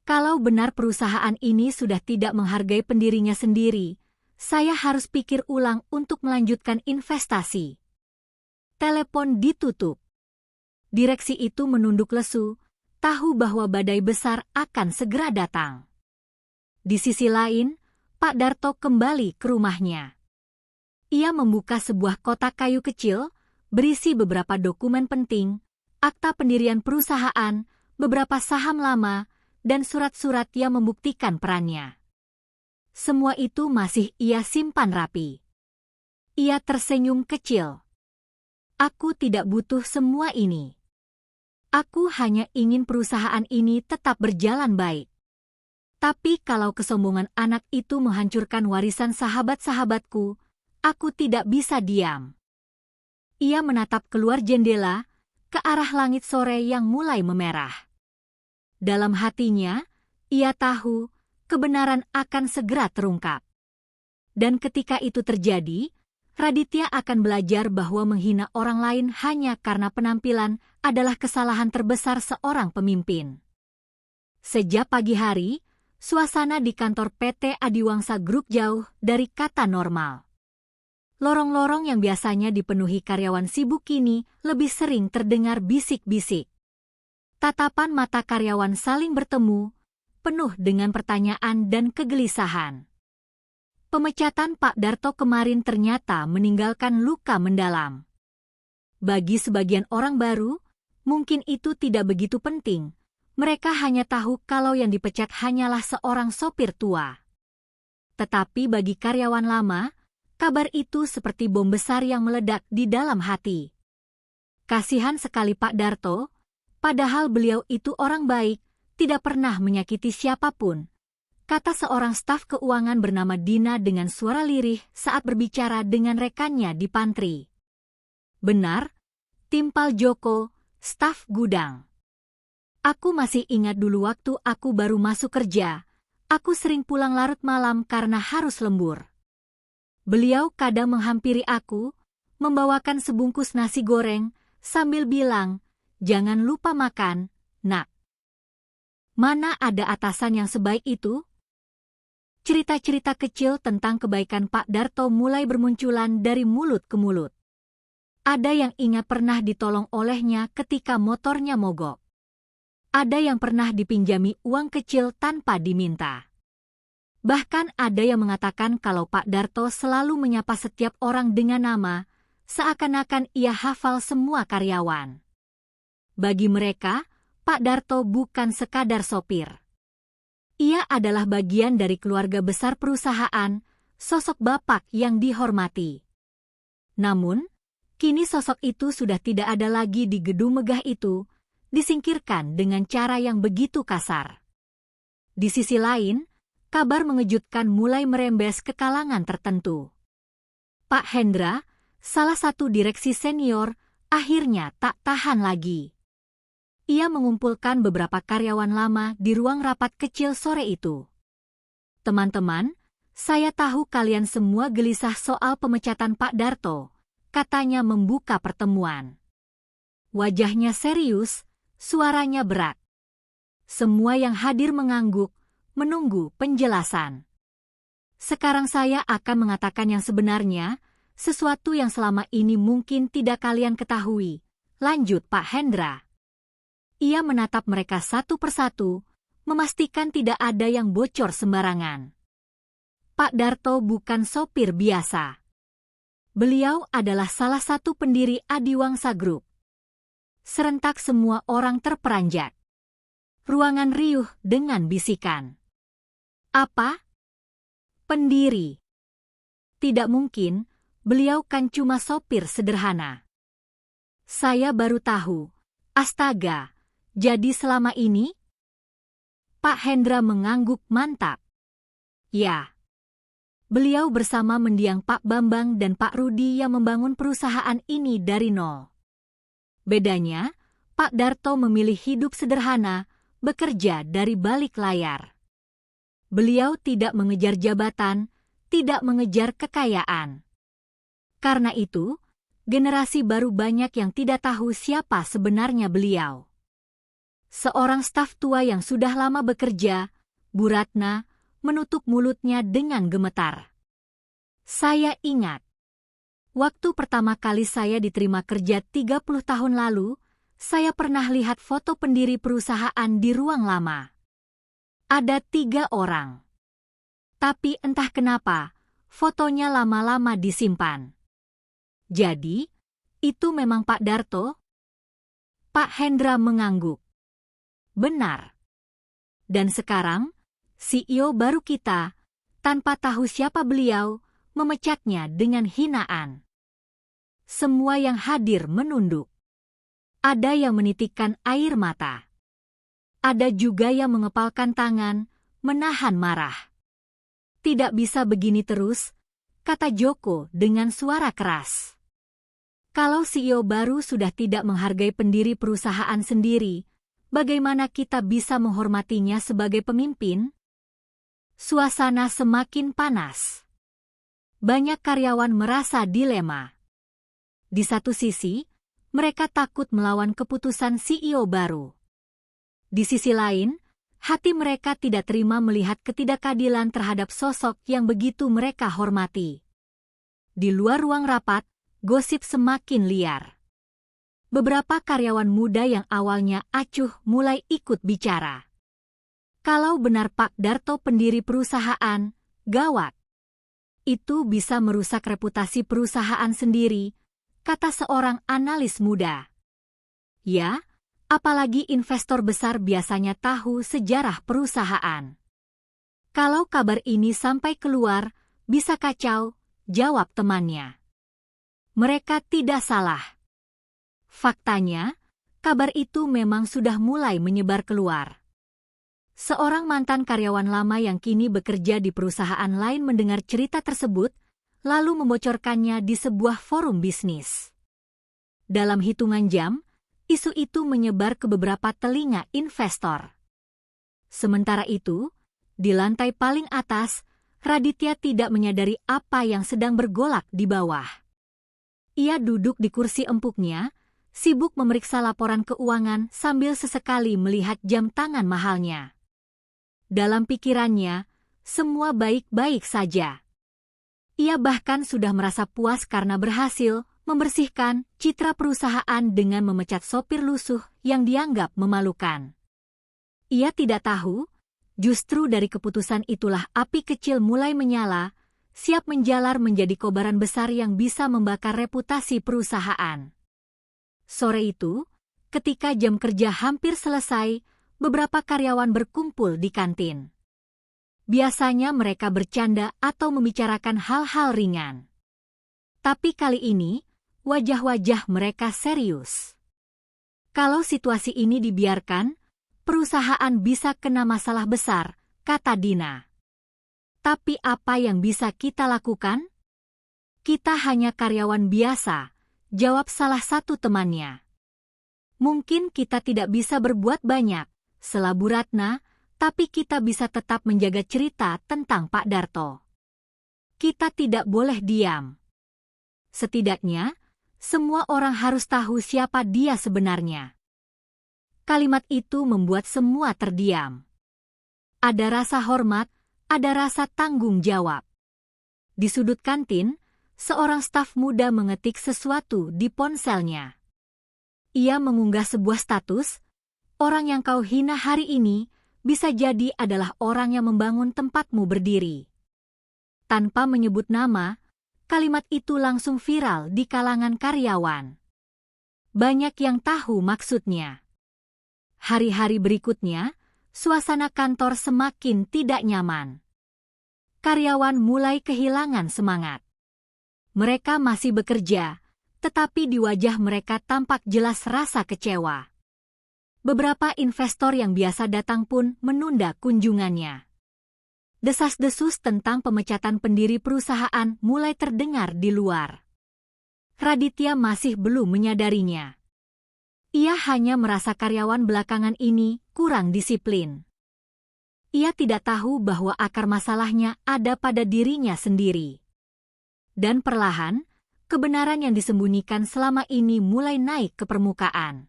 Kalau benar perusahaan ini sudah tidak menghargai pendirinya sendiri, saya harus pikir ulang untuk melanjutkan investasi." Telepon ditutup. Direksi itu menunduk lesu, tahu bahwa badai besar akan segera datang. Di sisi lain, Pak Darto kembali ke rumahnya. Ia membuka sebuah kotak kayu kecil, berisi beberapa dokumen penting, akta pendirian perusahaan, beberapa saham lama, dan surat-surat yang membuktikan perannya. Semua itu masih ia simpan rapi. Ia tersenyum kecil. Aku tidak butuh semua ini. Aku hanya ingin perusahaan ini tetap berjalan baik. Tapi kalau kesombongan anak itu menghancurkan warisan sahabat-sahabatku, aku tidak bisa diam. Ia menatap keluar jendela, ke arah langit sore yang mulai memerah. Dalam hatinya, ia tahu kebenaran akan segera terungkap. Dan ketika itu terjadi, Raditya akan belajar bahwa menghina orang lain hanya karena penampilan adalah kesalahan terbesar seorang pemimpin. Sejak pagi hari, suasana di kantor PT Adiwangsa Group jauh dari kata normal. Lorong-lorong yang biasanya dipenuhi karyawan sibuk kini lebih sering terdengar bisik-bisik. Tatapan mata karyawan saling bertemu, penuh dengan pertanyaan dan kegelisahan. Pemecatan Pak Darto kemarin ternyata meninggalkan luka mendalam. Bagi sebagian orang baru, mungkin itu tidak begitu penting. Mereka hanya tahu kalau yang dipecat hanyalah seorang sopir tua. Tetapi bagi karyawan lama, kabar itu seperti bom besar yang meledak di dalam hati. Kasihan sekali Pak Darto, padahal beliau itu orang baik, tidak pernah menyakiti siapapun, kata seorang staf keuangan bernama Dina dengan suara lirih saat berbicara dengan rekannya di pantry. Benar, timpal Joko, staf gudang. Aku masih ingat dulu waktu aku baru masuk kerja, aku sering pulang larut malam karena harus lembur. Beliau kadang menghampiri aku, membawakan sebungkus nasi goreng, sambil bilang, "Jangan lupa makan, nak." Mana ada atasan yang sebaik itu? Cerita-cerita kecil tentang kebaikan Pak Darto mulai bermunculan dari mulut ke mulut. Ada yang ingat pernah ditolong olehnya ketika motornya mogok. Ada yang pernah dipinjami uang kecil tanpa diminta. Bahkan ada yang mengatakan kalau Pak Darto selalu menyapa setiap orang dengan nama, seakan-akan ia hafal semua karyawan. Bagi mereka, Pak Darto bukan sekadar sopir. Ia adalah bagian dari keluarga besar perusahaan, sosok bapak yang dihormati. Namun, kini sosok itu sudah tidak ada lagi di gedung megah itu, disingkirkan dengan cara yang begitu kasar. Di sisi lain, kabar mengejutkan mulai merembes ke kalangan tertentu. Pak Hendra, salah satu direksi senior, akhirnya tak tahan lagi. Ia mengumpulkan beberapa karyawan lama di ruang rapat kecil sore itu. "Teman-teman, saya tahu kalian semua gelisah soal pemecatan Pak Darto," katanya membuka pertemuan. Wajahnya serius, suaranya berat. Semua yang hadir mengangguk, menunggu penjelasan. "Sekarang saya akan mengatakan yang sebenarnya, sesuatu yang selama ini mungkin tidak kalian ketahui," lanjut Pak Hendra. Ia menatap mereka satu persatu, memastikan tidak ada yang bocor sembarangan. Pak Darto bukan sopir biasa. Beliau adalah salah satu pendiri Adiwangsa Group. Serentak semua orang terperanjat. Ruangan riuh dengan bisikan. "Apa? Pendiri? Tidak mungkin, beliau kan cuma sopir sederhana." "Saya baru tahu. Astaga, jadi selama ini?" Pak Hendra mengangguk mantap. "Ya. Beliau bersama mendiang Pak Bambang dan Pak Rudi yang membangun perusahaan ini dari nol. Bedanya, Pak Darto memilih hidup sederhana, bekerja dari balik layar. Beliau tidak mengejar jabatan, tidak mengejar kekayaan. Karena itu, generasi baru banyak yang tidak tahu siapa sebenarnya beliau." Seorang staf tua yang sudah lama bekerja, Bu Ratna, menutup mulutnya dengan gemetar. "Saya ingat. Waktu pertama kali saya diterima kerja 30 tahun lalu, saya pernah lihat foto pendiri perusahaan di ruang lama. Ada 3 orang. Tapi entah kenapa, fotonya lama-lama disimpan. Jadi, itu memang Pak Darto?" Pak Hendra mengangguk. "Benar. Dan sekarang, CEO baru kita, tanpa tahu siapa beliau, memecatnya dengan hinaan. Semua yang hadir menunduk. Ada yang menitikkan air mata. Ada juga yang mengepalkan tangan, menahan marah. Tidak bisa begini terus, kata Joko dengan suara keras. Kalau CEO baru sudah tidak menghargai pendiri perusahaan sendiri, bagaimana kita bisa menghormatinya sebagai pemimpin? Suasana semakin panas. Banyak karyawan merasa dilema. Di satu sisi, mereka takut melawan keputusan CEO baru. Di sisi lain, hati mereka tidak terima melihat ketidakadilan terhadap sosok yang begitu mereka hormati. Di luar ruang rapat, gosip semakin liar. Beberapa karyawan muda yang awalnya acuh mulai ikut bicara. Kalau benar Pak Darto pendiri perusahaan, gawat. Itu bisa merusak reputasi perusahaan sendiri, kata seorang analis muda. Ya, apalagi investor besar biasanya tahu sejarah perusahaan. Kalau kabar ini sampai keluar, bisa kacau, jawab temannya. Mereka tidak salah. Faktanya, kabar itu memang sudah mulai menyebar keluar. Seorang mantan karyawan lama yang kini bekerja di perusahaan lain mendengar cerita tersebut, lalu membocorkannya di sebuah forum bisnis. Dalam hitungan jam, isu itu menyebar ke beberapa telinga investor. Sementara itu, di lantai paling atas, Raditya tidak menyadari apa yang sedang bergolak di bawah. Ia duduk di kursi empuknya, sibuk memeriksa laporan keuangan sambil sesekali melihat jam tangan mahalnya. Dalam pikirannya, semua baik-baik saja. Ia bahkan sudah merasa puas karena berhasil membersihkan citra perusahaan dengan memecat sopir lusuh yang dianggap memalukan. Ia tidak tahu, justru dari keputusan itulah api kecil mulai menyala, siap menjalar menjadi kobaran besar yang bisa membakar reputasi perusahaan. Sore itu, ketika jam kerja hampir selesai, beberapa karyawan berkumpul di kantin. Biasanya mereka bercanda atau membicarakan hal-hal ringan. Tapi kali ini, wajah-wajah mereka serius. Kalau situasi ini dibiarkan, perusahaan bisa kena masalah besar, kata Dina. Tapi apa yang bisa kita lakukan? Kita hanya karyawan biasa, jawab salah satu temannya. Mungkin kita tidak bisa berbuat banyak, selabu Ratna, tapi kita bisa tetap menjaga cerita tentang Pak Darto. Kita tidak boleh diam. Setidaknya, semua orang harus tahu siapa dia sebenarnya. Kalimat itu membuat semua terdiam. Ada rasa hormat, ada rasa tanggung jawab. Di sudut kantin, seorang staf muda mengetik sesuatu di ponselnya. Ia mengunggah sebuah status, orang yang kau hina hari ini bisa jadi adalah orang yang membangun tempatmu berdiri. Tanpa menyebut nama, kalimat itu langsung viral di kalangan karyawan. Banyak yang tahu maksudnya. Hari-hari berikutnya, suasana kantor semakin tidak nyaman. Karyawan mulai kehilangan semangat. Mereka masih bekerja, tetapi di wajah mereka tampak jelas rasa kecewa. Beberapa investor yang biasa datang pun menunda kunjungannya. Desas-desus tentang pemecatan pendiri perusahaan mulai terdengar di luar. Raditya masih belum menyadarinya. Ia hanya merasa karyawan belakangan ini kurang disiplin. Ia tidak tahu bahwa akar masalahnya ada pada dirinya sendiri. Dan perlahan, kebenaran yang disembunyikan selama ini mulai naik ke permukaan.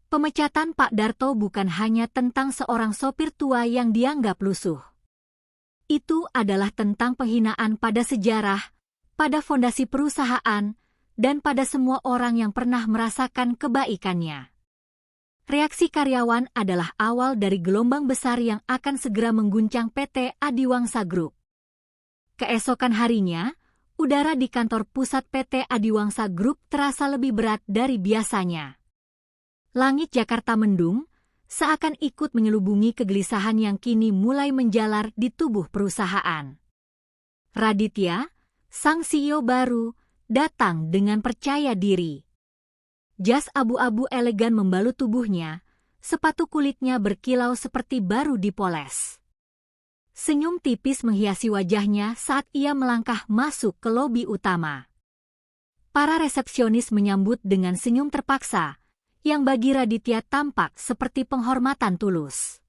Pemecatan Pak Darto bukan hanya tentang seorang sopir tua yang dianggap lusuh. Itu adalah tentang penghinaan pada sejarah, pada fondasi perusahaan, dan pada semua orang yang pernah merasakan kebaikannya. Reaksi karyawan adalah awal dari gelombang besar yang akan segera mengguncang PT Adiwangsa Group. Keesokan harinya, udara di kantor pusat PT Adiwangsa Group terasa lebih berat dari biasanya. Langit Jakarta mendung, seakan ikut menyelubungi kegelisahan yang kini mulai menjalar di tubuh perusahaan. Raditya, Sang CEO baru datang dengan percaya diri. Jas abu-abu elegan membalut tubuhnya, sepatu kulitnya berkilau seperti baru dipoles. Senyum tipis menghiasi wajahnya saat ia melangkah masuk ke lobi utama. Para resepsionis menyambut dengan senyum terpaksa, yang bagi Raditya tampak seperti penghormatan tulus.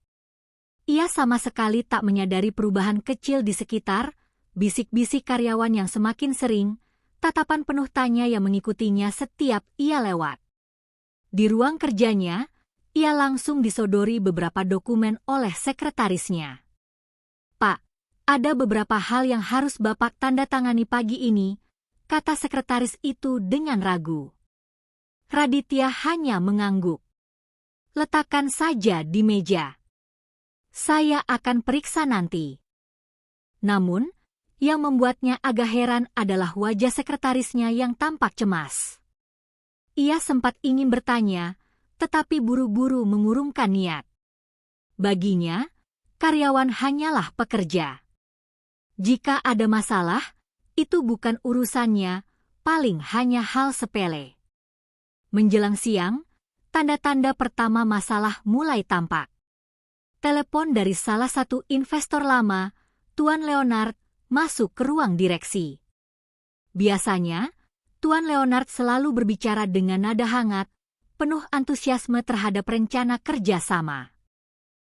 Ia sama sekali tak menyadari perubahan kecil di sekitar, bisik-bisik karyawan yang semakin sering, tatapan penuh tanya yang mengikutinya setiap ia lewat. Di ruang kerjanya, ia langsung disodori beberapa dokumen oleh sekretarisnya. "Pak, ada beberapa hal yang harus Bapak tanda tangani pagi ini," kata sekretaris itu dengan ragu. Raditya hanya mengangguk. "Letakkan saja di meja. Saya akan periksa nanti." Namun, yang membuatnya agak heran adalah wajah sekretarisnya yang tampak cemas. Ia sempat ingin bertanya, tetapi buru-buru mengurungkan niat. Baginya, karyawan hanyalah pekerja. Jika ada masalah, itu bukan urusannya, paling hanya hal sepele. Menjelang siang, tanda-tanda pertama masalah mulai tampak. Telepon dari salah satu investor lama, Tuan Leonard, masuk ke ruang direksi. Biasanya, Tuan Leonard selalu berbicara dengan nada hangat, penuh antusiasme terhadap rencana kerjasama.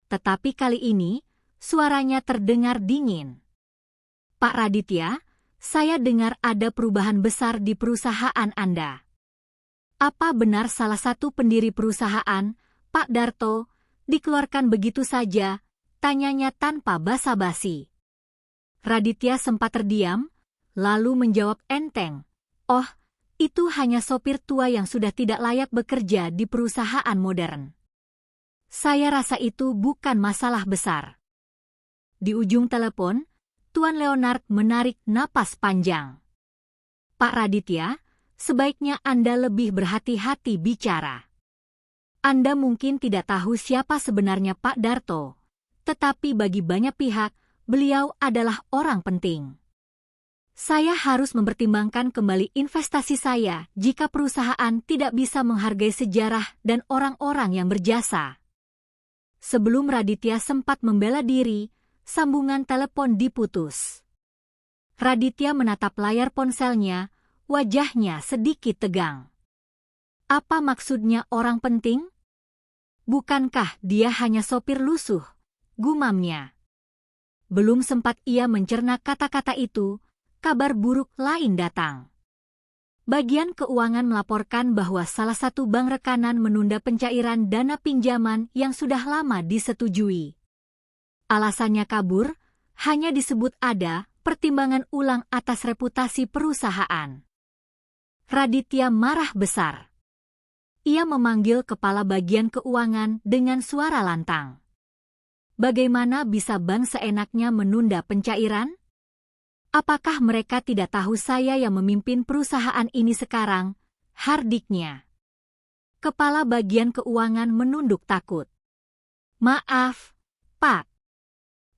Tetapi kali ini, suaranya terdengar dingin. "Pak Raditya, saya dengar ada perubahan besar di perusahaan Anda. Apa benar salah satu pendiri perusahaan, Pak Darto, dikeluarkan begitu saja?" tanyanya tanpa basa-basi. Raditya sempat terdiam, lalu menjawab enteng, "Oh, itu hanya sopir tua yang sudah tidak layak bekerja di perusahaan modern. Saya rasa itu bukan masalah besar." Di ujung telepon, Tuan Leonard menarik napas panjang. "Pak Raditya, sebaiknya Anda lebih berhati-hati bicara. Anda mungkin tidak tahu siapa sebenarnya Pak Darto, tetapi bagi banyak pihak, beliau adalah orang penting. Saya harus mempertimbangkan kembali investasi saya jika perusahaan tidak bisa menghargai sejarah dan orang-orang yang berjasa." Sebelum Raditya sempat membela diri, sambungan telepon diputus. Raditya menatap layar ponselnya, wajahnya sedikit tegang. Apa maksudnya orang penting? Bukankah dia hanya sopir lusuh? Gumamnya. Belum sempat ia mencerna kata-kata itu, kabar buruk lain datang. Bagian keuangan melaporkan bahwa salah satu bank rekanan menunda pencairan dana pinjaman yang sudah lama disetujui. Alasannya kabur, hanya disebut ada pertimbangan ulang atas reputasi perusahaan. Raditya marah besar. Ia memanggil kepala bagian keuangan dengan suara lantang. Bagaimana bisa bank seenaknya menunda pencairan? Apakah mereka tidak tahu saya yang memimpin perusahaan ini sekarang? Hardiknya. Kepala bagian keuangan menunduk takut. Maaf, Pak.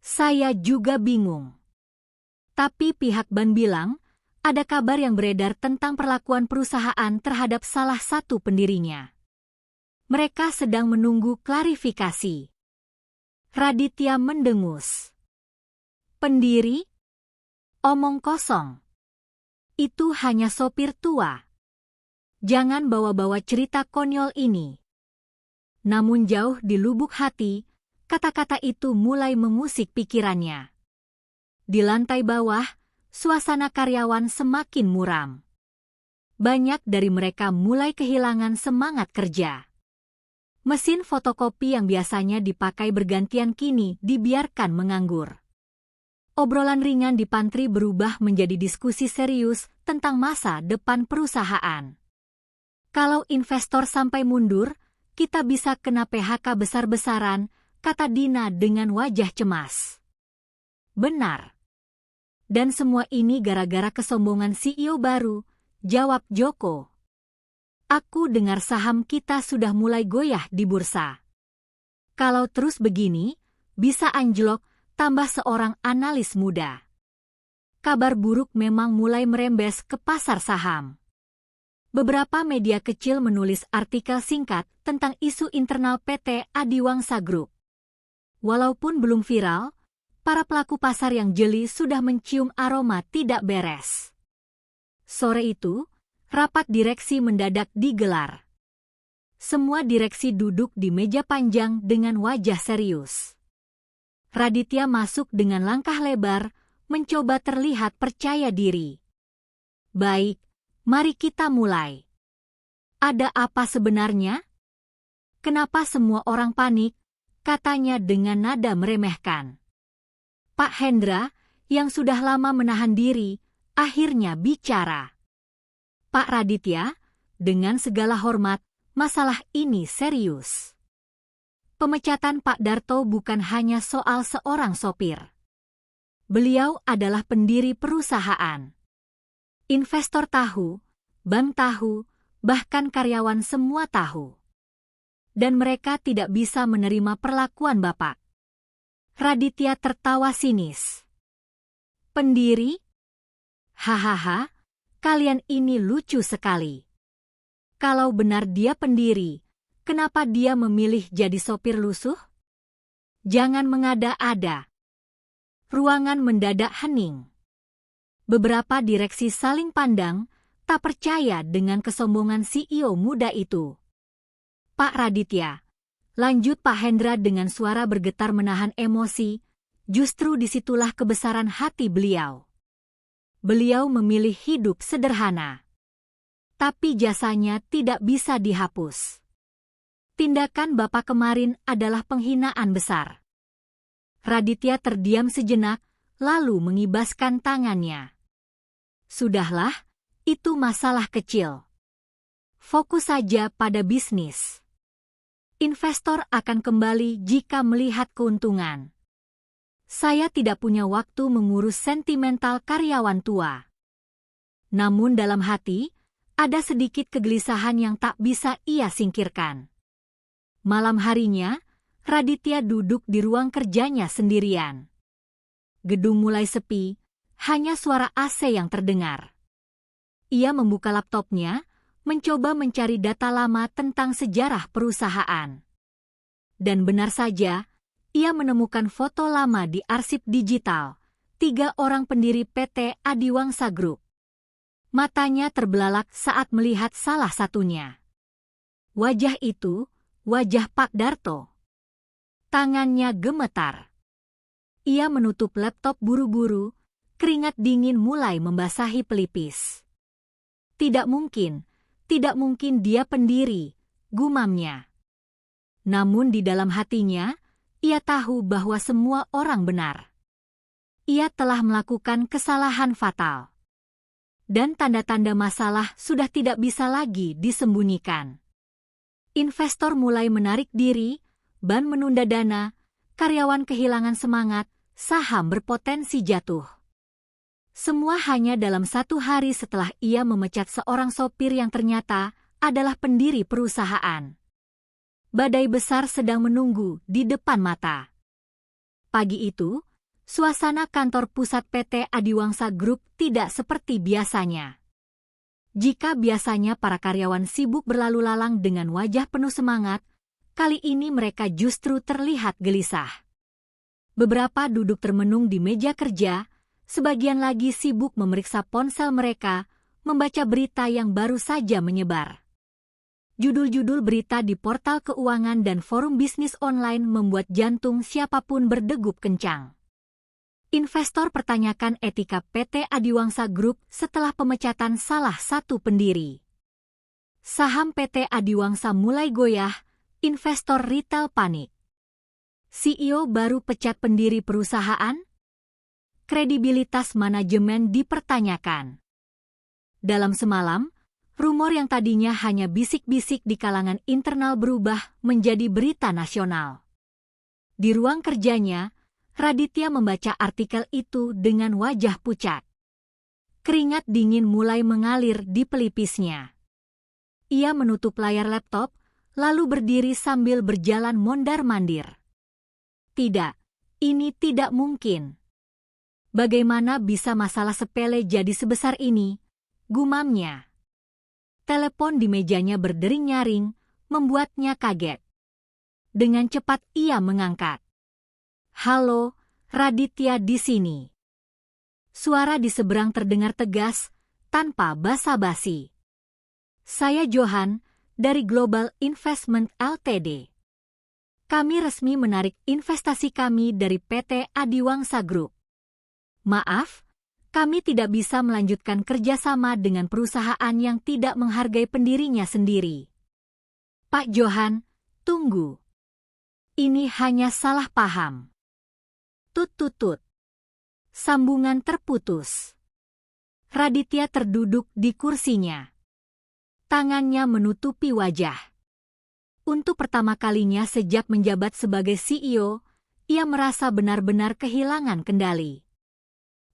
Saya juga bingung. Tapi pihak bank bilang, ada kabar yang beredar tentang perlakuan perusahaan terhadap salah satu pendirinya. Mereka sedang menunggu klarifikasi. Raditya mendengus. Pendiri? Omong kosong. Itu hanya sopir tua. Jangan bawa-bawa cerita konyol ini. Namun jauh di lubuk hati, kata-kata itu mulai mengusik pikirannya. Di lantai bawah, suasana karyawan semakin muram. Banyak dari mereka mulai kehilangan semangat kerja. Mesin fotokopi yang biasanya dipakai bergantian kini dibiarkan menganggur. Obrolan ringan di pantry berubah menjadi diskusi serius tentang masa depan perusahaan. Kalau investor sampai mundur, kita bisa kena PHK besar-besaran, kata Dina dengan wajah cemas. Benar. Dan semua ini gara-gara kesombongan CEO baru, jawab Joko. Aku dengar saham kita sudah mulai goyah di bursa. Kalau terus begini, bisa anjlok, tambah seorang analis muda. kabar buruk memang mulai merembes ke pasar saham. Beberapa media kecil menulis artikel singkat tentang isu internal PT Adiwangsa Group. Walaupun belum viral, para pelaku pasar yang jeli sudah mencium aroma tidak beres. Sore itu, rapat direksi mendadak digelar. Semua direksi duduk di meja panjang dengan wajah serius. Raditya masuk dengan langkah lebar, mencoba terlihat percaya diri. Baik, mari kita mulai. Ada apa sebenarnya? Kenapa semua orang panik? Katanya dengan nada meremehkan. Pak Hendra, yang sudah lama menahan diri, akhirnya bicara. Pak Raditya, dengan segala hormat, masalah ini serius. Pemecatan Pak Darto bukan hanya soal seorang sopir. Beliau adalah pendiri perusahaan. Investor tahu, bank tahu, bahkan karyawan semua tahu. Dan mereka tidak bisa menerima perlakuan Bapak. Raditya tertawa sinis. Pendiri? Hahaha, kalian ini lucu sekali. Kalau benar dia pendiri, kenapa dia memilih jadi sopir lusuh? Jangan mengada-ada. Ruangan mendadak hening. Beberapa direksi saling pandang, tak percaya dengan kesombongan CEO muda itu. Pak Raditya, lanjut Pak Hendra dengan suara bergetar menahan emosi, justru disitulah kebesaran hati beliau. Beliau memilih hidup sederhana. Tapi jasanya tidak bisa dihapus. Tindakan Bapak kemarin adalah penghinaan besar. Raditya terdiam sejenak, lalu mengibaskan tangannya. Sudahlah, itu masalah kecil. Fokus saja pada bisnis. Investor akan kembali jika melihat keuntungan. Saya tidak punya waktu mengurus sentimental karyawan tua. Namun dalam hati, ada sedikit kegelisahan yang tak bisa ia singkirkan. Malam harinya, Raditya duduk di ruang kerjanya sendirian. Gedung mulai sepi, hanya suara AC yang terdengar. Ia membuka laptopnya, mencoba mencari data lama tentang sejarah perusahaan. Dan benar saja, ia menemukan foto lama di arsip digital, 3 orang pendiri PT Adiwangsa Group. Matanya terbelalak saat melihat salah satunya. Wajah itu, wajah Pak Darto. Tangannya gemetar. Ia menutup laptop buru-buru, keringat dingin mulai membasahi pelipis. Tidak mungkin dia pendiri, gumamnya. Namun di dalam hatinya, ia tahu bahwa semua orang benar. Ia telah melakukan kesalahan fatal. Dan tanda-tanda masalah sudah tidak bisa lagi disembunyikan. Investor mulai menarik diri, ban menunda dana, karyawan kehilangan semangat, saham berpotensi jatuh. Semua hanya dalam 1 hari setelah ia memecat seorang sopir yang ternyata adalah pendiri perusahaan. Badai besar sedang menunggu di depan mata. Pagi itu, suasana kantor pusat PT Adiwangsa Group tidak seperti biasanya. Jika biasanya para karyawan sibuk berlalu lalang dengan wajah penuh semangat, kali ini mereka justru terlihat gelisah. Beberapa duduk termenung di meja kerja, sebagian lagi sibuk memeriksa ponsel mereka, membaca berita yang baru saja menyebar. Judul-judul berita di portal keuangan dan forum bisnis online membuat jantung siapapun berdegup kencang. Investor pertanyakan etika PT Adiwangsa Group setelah pemecatan salah satu pendiri. Saham PT Adiwangsa mulai goyah, investor retail panik. CEO baru pecat pendiri perusahaan? Kredibilitas manajemen dipertanyakan. Dalam semalam, rumor yang tadinya hanya bisik-bisik di kalangan internal berubah menjadi berita nasional. Di ruang kerjanya, Raditya membaca artikel itu dengan wajah pucat. Keringat dingin mulai mengalir di pelipisnya. Ia menutup layar laptop, lalu berdiri sambil berjalan mondar-mandir. Tidak, ini tidak mungkin. Bagaimana bisa masalah sepele jadi sebesar ini? Gumamnya. Telepon di mejanya berdering nyaring, membuatnya kaget. Dengan cepat ia mengangkat. Halo, Raditya di sini. Suara di seberang terdengar tegas, tanpa basa-basi. Saya Johan, dari Global Investment Ltd. Kami resmi menarik investasi kami dari PT Adiwangsa Group. Maaf, kami tidak bisa melanjutkan kerjasama dengan perusahaan yang tidak menghargai pendirinya sendiri. Pak Johan, tunggu. Ini hanya salah paham. Tut. Sambungan terputus. Raditya terduduk di kursinya. Tangannya menutupi wajah. Untuk pertama kalinya sejak menjabat sebagai CEO, ia merasa benar-benar kehilangan kendali.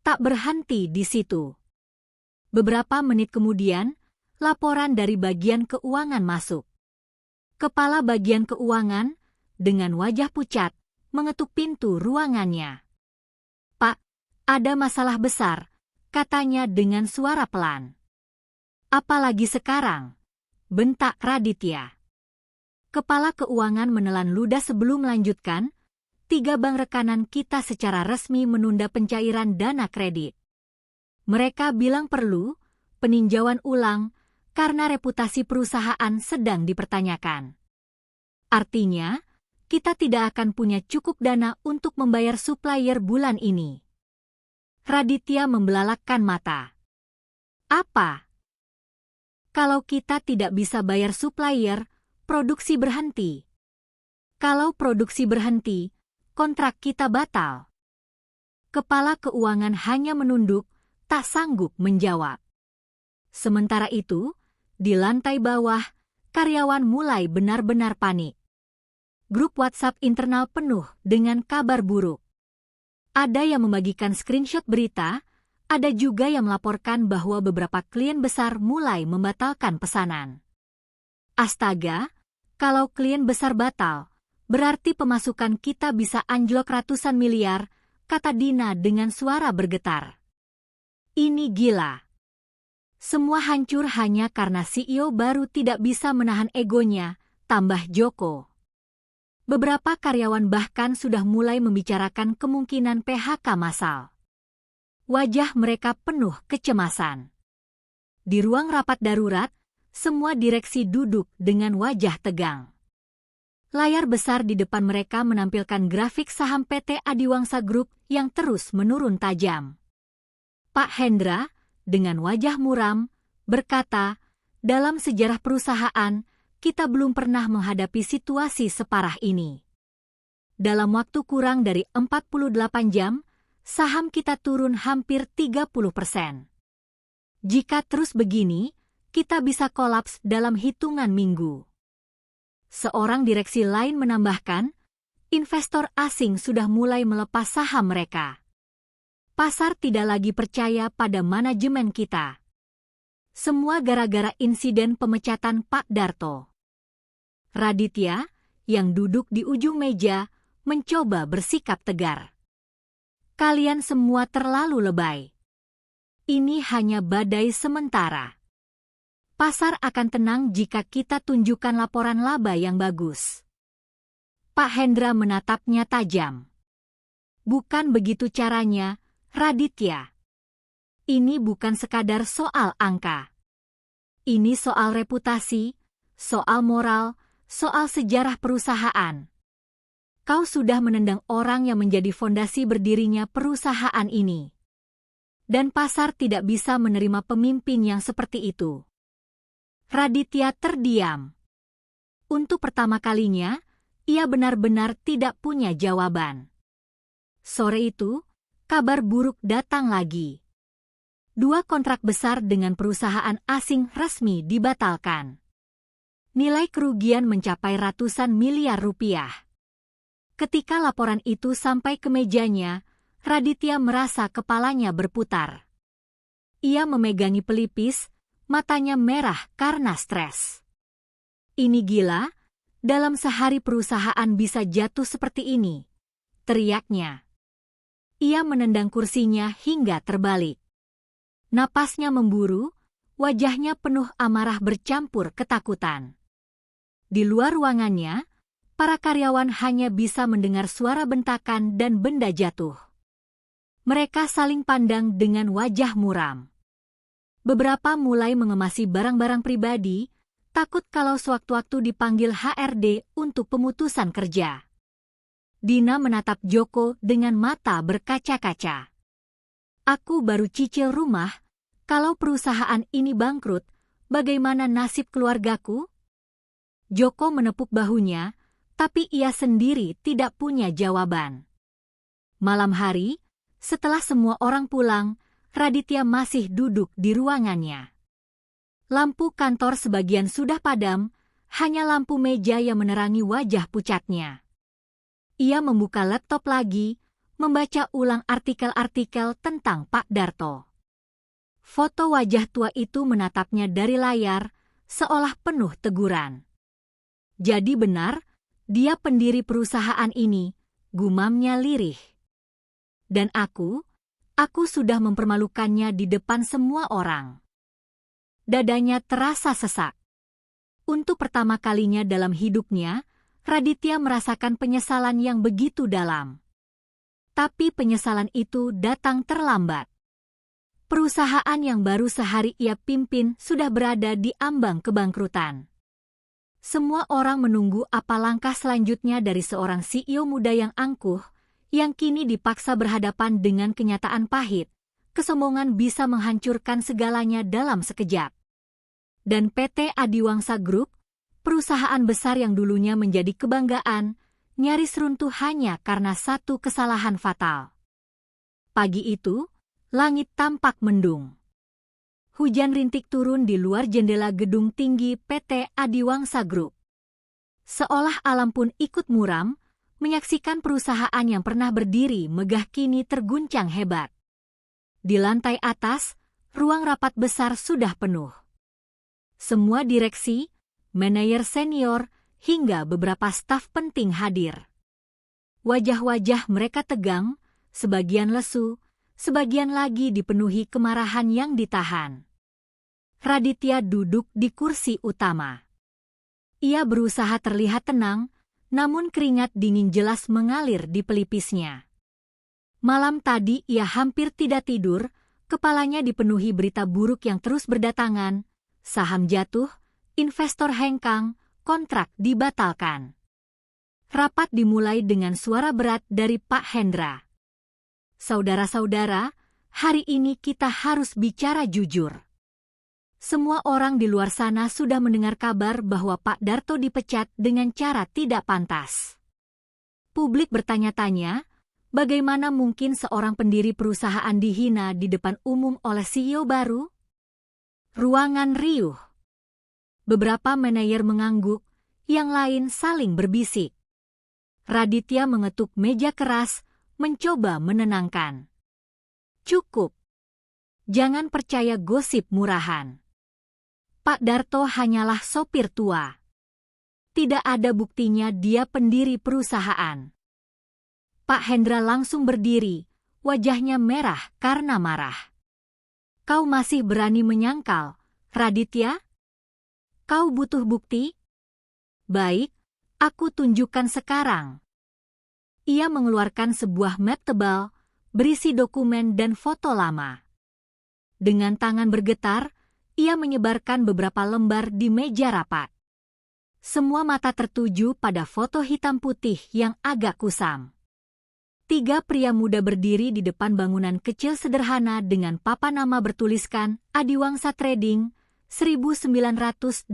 Tak berhenti di situ. Beberapa menit kemudian, laporan dari bagian keuangan masuk. Kepala bagian keuangan, dengan wajah pucat, mengetuk pintu ruangannya. Pak, ada masalah besar, katanya dengan suara pelan. Apalagi sekarang, bentak Raditya. Kepala keuangan menelan ludah sebelum melanjutkan, 3 bank rekanan kita secara resmi menunda pencairan dana kredit. Mereka bilang perlu peninjauan ulang karena reputasi perusahaan sedang dipertanyakan. Artinya, kita tidak akan punya cukup dana untuk membayar supplier bulan ini. Raditya membelalakkan mata. Apa? Kalau kita tidak bisa bayar supplier, produksi berhenti. Kalau produksi berhenti, kontrak kita batal. Kepala keuangan hanya menunduk, tak sanggup menjawab. Sementara itu, di lantai bawah, karyawan mulai benar-benar panik. Grup WhatsApp internal penuh dengan kabar buruk. Ada yang membagikan screenshot berita, ada juga yang melaporkan bahwa beberapa klien besar mulai membatalkan pesanan. Astaga, kalau klien besar batal, berarti pemasukan kita bisa anjlok ratusan miliar, kata Dina dengan suara bergetar. Ini gila. Semua hancur hanya karena CEO baru tidak bisa menahan egonya, tambah Joko. Beberapa karyawan bahkan sudah mulai membicarakan kemungkinan PHK massal. Wajah mereka penuh kecemasan. Di ruang rapat darurat, semua direksi duduk dengan wajah tegang. Layar besar di depan mereka menampilkan grafik saham PT Adiwangsa Group yang terus menurun tajam. Pak Hendra, dengan wajah muram, berkata, dalam sejarah perusahaan, kita belum pernah menghadapi situasi separah ini. Dalam waktu kurang dari 48 jam, saham kita turun hampir 30%. Jika terus begini, kita bisa kolaps dalam hitungan minggu. Seorang direksi lain menambahkan, investor asing sudah mulai melepas saham mereka. Pasar tidak lagi percaya pada manajemen kita. Semua gara-gara insiden pemecatan Pak Darto. Raditya, yang duduk di ujung meja, mencoba bersikap tegar. Kalian semua terlalu lebay. Ini hanya badai sementara. Pasar akan tenang jika kita tunjukkan laporan laba yang bagus. Pak Hendra menatapnya tajam. Bukan begitu caranya, Raditya. Ini bukan sekadar soal angka. Ini soal reputasi, soal moral, soal sejarah perusahaan. Kau sudah menendang orang yang menjadi fondasi berdirinya perusahaan ini. Dan pasar tidak bisa menerima pemimpin yang seperti itu. Raditya terdiam. Untuk pertama kalinya, ia benar-benar tidak punya jawaban. Sore itu, kabar buruk datang lagi. 2 kontrak besar dengan perusahaan asing resmi dibatalkan. Nilai kerugian mencapai ratusan miliar rupiah. Ketika laporan itu sampai ke mejanya, Raditya merasa kepalanya berputar. Ia memegangi pelipis, matanya merah karena stres. Ini gila, dalam sehari perusahaan bisa jatuh seperti ini, teriaknya. Ia menendang kursinya hingga terbalik. Napasnya memburu, wajahnya penuh amarah bercampur ketakutan. Di luar ruangannya, para karyawan hanya bisa mendengar suara bentakan dan benda jatuh. Mereka saling pandang dengan wajah muram. Beberapa mulai mengemasi barang-barang pribadi, takut kalau sewaktu-waktu dipanggil HRD untuk pemutusan kerja. Dina menatap Joko dengan mata berkaca-kaca. Aku baru cicil rumah, kalau perusahaan ini bangkrut, bagaimana nasib keluargaku? Joko menepuk bahunya, tapi ia sendiri tidak punya jawaban. Malam hari, setelah semua orang pulang, Raditya masih duduk di ruangannya. Lampu kantor sebagian sudah padam, hanya lampu meja yang menerangi wajah pucatnya. Ia membuka laptop lagi, membaca ulang artikel-artikel tentang Pak Darto. Foto wajah tua itu menatapnya dari layar, seolah penuh teguran. Jadi benar, dia pendiri perusahaan ini, gumamnya lirih. Dan aku sudah mempermalukannya di depan semua orang. Dadanya terasa sesak. Untuk pertama kalinya dalam hidupnya, Raditya merasakan penyesalan yang begitu dalam. Tapi penyesalan itu datang terlambat. Perusahaan yang baru sehari ia pimpin sudah berada di ambang kebangkrutan. Semua orang menunggu apa langkah selanjutnya dari seorang CEO muda yang angkuh, yang kini dipaksa berhadapan dengan kenyataan pahit, kesombongan bisa menghancurkan segalanya dalam sekejap. Dan PT Adiwangsa Group, perusahaan besar yang dulunya menjadi kebanggaan, nyaris runtuh hanya karena satu kesalahan fatal. Pagi itu, langit tampak mendung. Hujan rintik turun di luar jendela gedung tinggi PT Adiwangsa Group. Seolah alam pun ikut muram, menyaksikan perusahaan yang pernah berdiri megah kini terguncang hebat. Di lantai atas, ruang rapat besar sudah penuh. Semua direksi, manajer senior, hingga beberapa staf penting hadir. Wajah-wajah mereka tegang, sebagian lesu, sebagian lagi dipenuhi kemarahan yang ditahan. Raditya duduk di kursi utama. Ia berusaha terlihat tenang, namun keringat dingin jelas mengalir di pelipisnya. Malam tadi ia hampir tidak tidur, kepalanya dipenuhi berita buruk yang terus berdatangan, saham jatuh, investor hengkang, kontrak dibatalkan. Rapat dimulai dengan suara berat dari Pak Hendra. Saudara-saudara, hari ini kita harus bicara jujur. Semua orang di luar sana sudah mendengar kabar bahwa Pak Darto dipecat dengan cara tidak pantas. Publik bertanya-tanya, bagaimana mungkin seorang pendiri perusahaan dihina di depan umum oleh CEO baru? Ruangan riuh. Beberapa manajer mengangguk, yang lain saling berbisik. Raditya mengetuk meja keras, mencoba menenangkan. Cukup. Jangan percaya gosip murahan. Pak Darto hanyalah sopir tua. Tidak ada buktinya dia pendiri perusahaan. Pak Hendra langsung berdiri, wajahnya merah karena marah. Kau masih berani menyangkal, Raditya? Kau butuh bukti? Baik, aku tunjukkan sekarang. Ia mengeluarkan sebuah map tebal, berisi dokumen dan foto lama. Dengan tangan bergetar, ia menyebarkan beberapa lembar di meja rapat. Semua mata tertuju pada foto hitam putih yang agak kusam. 3 pria muda berdiri di depan bangunan kecil sederhana dengan papan nama bertuliskan Adiwangsa Trading 1980.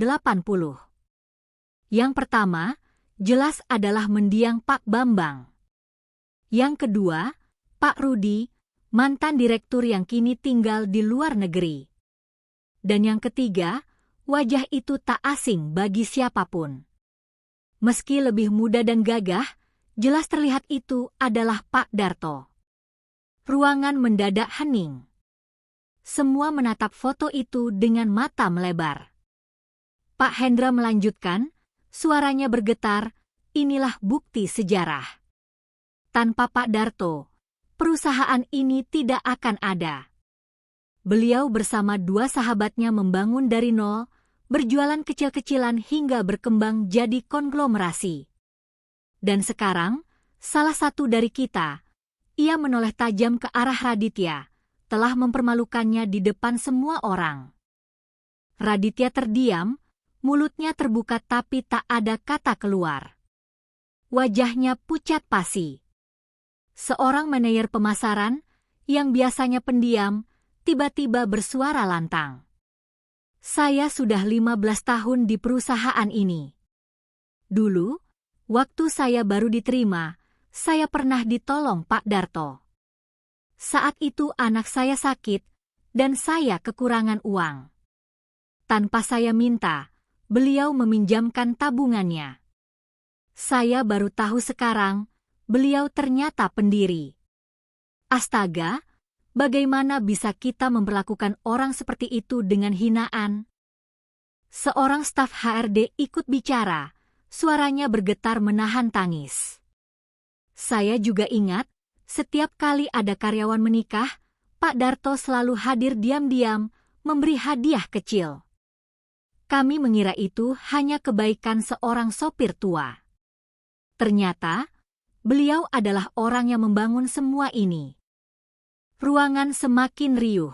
Yang pertama, jelas adalah mendiang Pak Bambang. Yang kedua, Pak Rudi, mantan direktur yang kini tinggal di luar negeri. Dan yang ketiga, wajah itu tak asing bagi siapapun. Meski lebih muda dan gagah, jelas terlihat itu adalah Pak Darto. Ruangan mendadak hening. Semua menatap foto itu dengan mata melebar. Pak Hendra melanjutkan, suaranya bergetar, inilah bukti sejarah. Tanpa Pak Darto, perusahaan ini tidak akan ada. Beliau bersama dua sahabatnya membangun dari nol, berjualan kecil-kecilan hingga berkembang jadi konglomerasi. Dan sekarang, salah satu dari kita, ia menoleh tajam ke arah Raditya, telah mempermalukannya di depan semua orang. Raditya terdiam, mulutnya terbuka tapi tak ada kata keluar. Wajahnya pucat pasi. Seorang manajer pemasaran, yang biasanya pendiam, tiba-tiba bersuara lantang. Saya sudah 15 tahun di perusahaan ini. Dulu, waktu saya baru diterima, saya pernah ditolong Pak Darto. Saat itu anak saya sakit, dan saya kekurangan uang. Tanpa saya minta, beliau meminjamkan tabungannya. Saya baru tahu sekarang, beliau ternyata pendiri. Astaga! Bagaimana bisa kita memperlakukan orang seperti itu dengan hinaan? Seorang staf HRD ikut bicara, suaranya bergetar menahan tangis. Saya juga ingat, setiap kali ada karyawan menikah, Pak Darto selalu hadir diam-diam, memberi hadiah kecil. Kami mengira itu hanya kebaikan seorang sopir tua. Ternyata, beliau adalah orang yang membangun semua ini. Ruangan semakin riuh.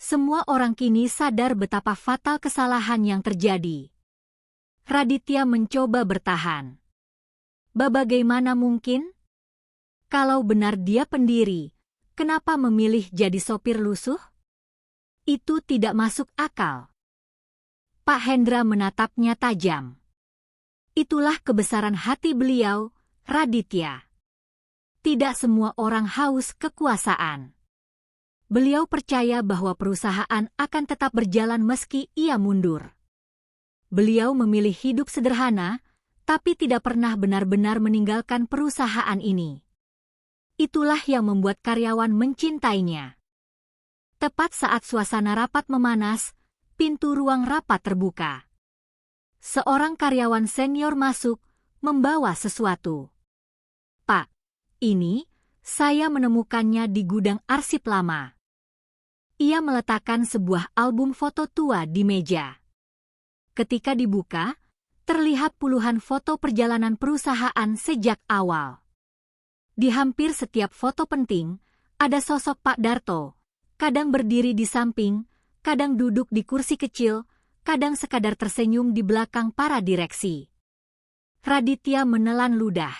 Semua orang kini sadar betapa fatal kesalahan yang terjadi. Raditya mencoba bertahan. Bagaimana mungkin? Kalau benar dia pendiri, kenapa memilih jadi sopir lusuh? Itu tidak masuk akal. Pak Hendra menatapnya tajam. Itulah kebesaran hati beliau, Raditya. Tidak semua orang haus kekuasaan. Beliau percaya bahwa perusahaan akan tetap berjalan meski ia mundur. Beliau memilih hidup sederhana, tapi tidak pernah benar-benar meninggalkan perusahaan ini. Itulah yang membuat karyawan mencintainya. Tepat saat suasana rapat memanas, pintu ruang rapat terbuka. Seorang karyawan senior masuk, membawa sesuatu. Pak, ini, saya menemukannya di gudang arsip lama. Ia meletakkan sebuah album foto tua di meja. Ketika dibuka, terlihat puluhan foto perjalanan perusahaan sejak awal. Di hampir setiap foto penting, ada sosok Pak Darto, kadang berdiri di samping, kadang duduk di kursi kecil, kadang sekadar tersenyum di belakang para direksi. Raditya menelan ludah.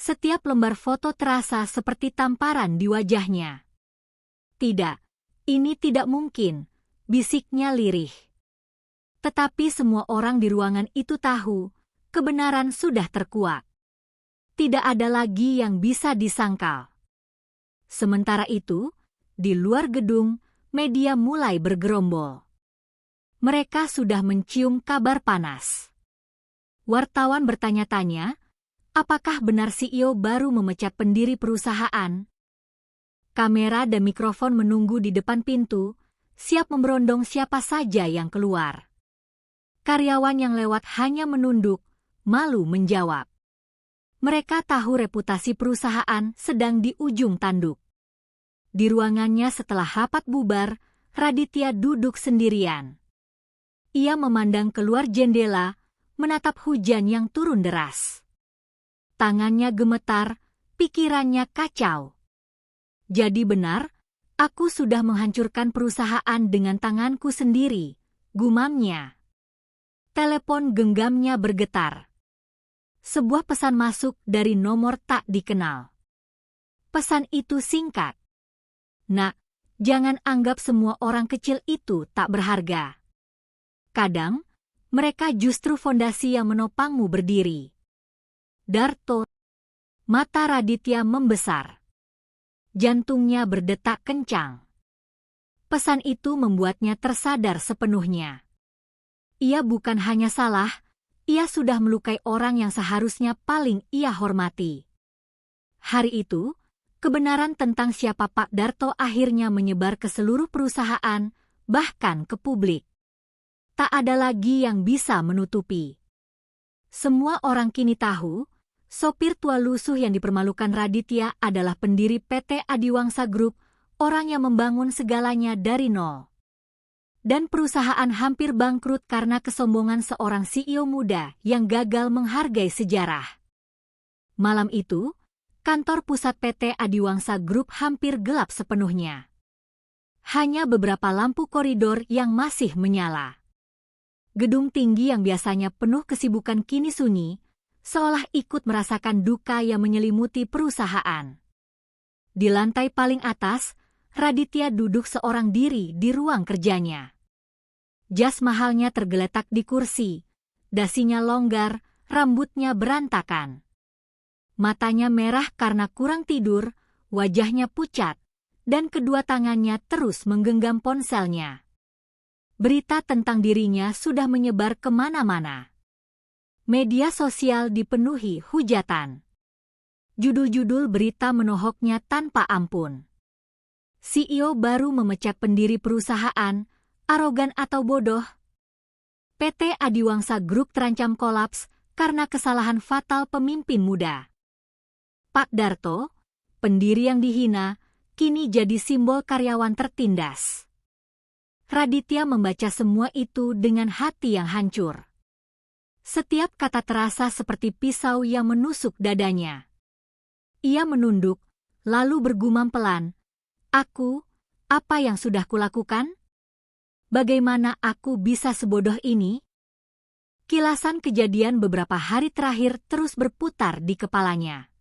Setiap lembar foto terasa seperti tamparan di wajahnya. Tidak, ini tidak mungkin, bisiknya lirih. Tetapi semua orang di ruangan itu tahu, kebenaran sudah terkuak. Tidak ada lagi yang bisa disangkal. Sementara itu, di luar gedung, media mulai bergerombol. Mereka sudah mencium kabar panas. Wartawan bertanya-tanya, apakah benar CEO baru memecat pendiri perusahaan? Kamera dan mikrofon menunggu di depan pintu, siap memberondong siapa saja yang keluar. Karyawan yang lewat hanya menunduk, malu menjawab. Mereka tahu reputasi perusahaan sedang di ujung tanduk. Di ruangannya setelah rapat bubar, Raditya duduk sendirian. Ia memandang keluar jendela, menatap hujan yang turun deras. Tangannya gemetar, pikirannya kacau. Jadi benar, aku sudah menghancurkan perusahaan dengan tanganku sendiri, gumamnya. Telepon genggamnya bergetar. Sebuah pesan masuk dari nomor tak dikenal. Pesan itu singkat. Nak, jangan anggap semua orang kecil itu tak berharga. Kadang, mereka justru fondasi yang menopangmu berdiri. Darto. Mata Raditya membesar. Jantungnya berdetak kencang. Pesan itu membuatnya tersadar sepenuhnya. Ia bukan hanya salah, ia sudah melukai orang yang seharusnya paling ia hormati. Hari itu, kebenaran tentang siapa Pak Darto akhirnya menyebar ke seluruh perusahaan, bahkan ke publik. Tak ada lagi yang bisa menutupi. Semua orang kini tahu, Sopir tua lusuh yang dipermalukan Raditya adalah pendiri PT Adiwangsa Group, orang yang membangun segalanya dari nol. Dan perusahaan hampir bangkrut karena kesombongan seorang CEO muda yang gagal menghargai sejarah. Malam itu, kantor pusat PT Adiwangsa Group hampir gelap sepenuhnya. Hanya beberapa lampu koridor yang masih menyala. Gedung tinggi yang biasanya penuh kesibukan kini sunyi, seolah ikut merasakan duka yang menyelimuti perusahaan. Di lantai paling atas, Raditya duduk seorang diri di ruang kerjanya. Jas mahalnya tergeletak di kursi, dasinya longgar, rambutnya berantakan. Matanya merah karena kurang tidur, wajahnya pucat, dan kedua tangannya terus menggenggam ponselnya. Berita tentang dirinya sudah menyebar kemana-mana. Media sosial dipenuhi hujatan. Judul-judul berita menohoknya tanpa ampun. CEO baru memecat pendiri perusahaan, arogan atau bodoh. PT Adiwangsa Group terancam kolaps karena kesalahan fatal pemimpin muda. Pak Darto, pendiri yang dihina, kini jadi simbol karyawan tertindas. Raditya membaca semua itu dengan hati yang hancur. Setiap kata terasa seperti pisau yang menusuk dadanya. Ia menunduk, lalu bergumam pelan, "Aku, apa yang sudah kulakukan? Bagaimana aku bisa sebodoh ini?" Kilasan kejadian beberapa hari terakhir terus berputar di kepalanya.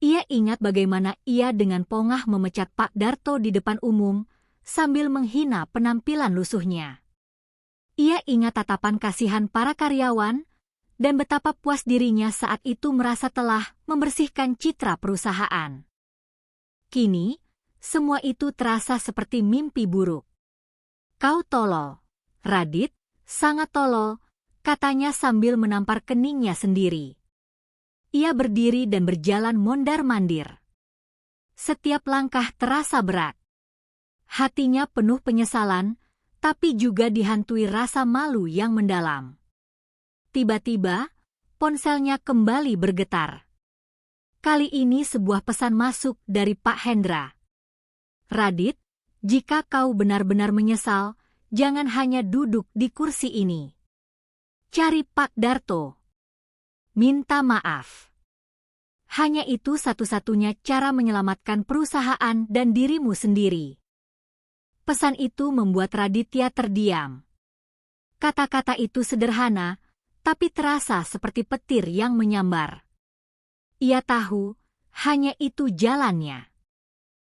Ia ingat bagaimana ia dengan pongah memecat Pak Darto di depan umum, sambil menghina penampilan lusuhnya. Ia ingat tatapan kasihan para karyawan, dan betapa puas dirinya saat itu merasa telah membersihkan citra perusahaan. Kini, semua itu terasa seperti mimpi buruk. "Kau tolol, Radit, sangat tolol," katanya sambil menampar keningnya sendiri. Ia berdiri dan berjalan mondar-mandir. Setiap langkah terasa berat. Hatinya penuh penyesalan, tapi juga dihantui rasa malu yang mendalam. Tiba-tiba, ponselnya kembali bergetar. Kali ini sebuah pesan masuk dari Pak Hendra. "Radit, jika kau benar-benar menyesal, jangan hanya duduk di kursi ini. Cari Pak Darto. Minta maaf. Hanya itu satu-satunya cara menyelamatkan perusahaan dan dirimu sendiri." Pesan itu membuat Raditya terdiam. Kata-kata itu sederhana, tapi terasa seperti petir yang menyambar. Ia tahu, hanya itu jalannya.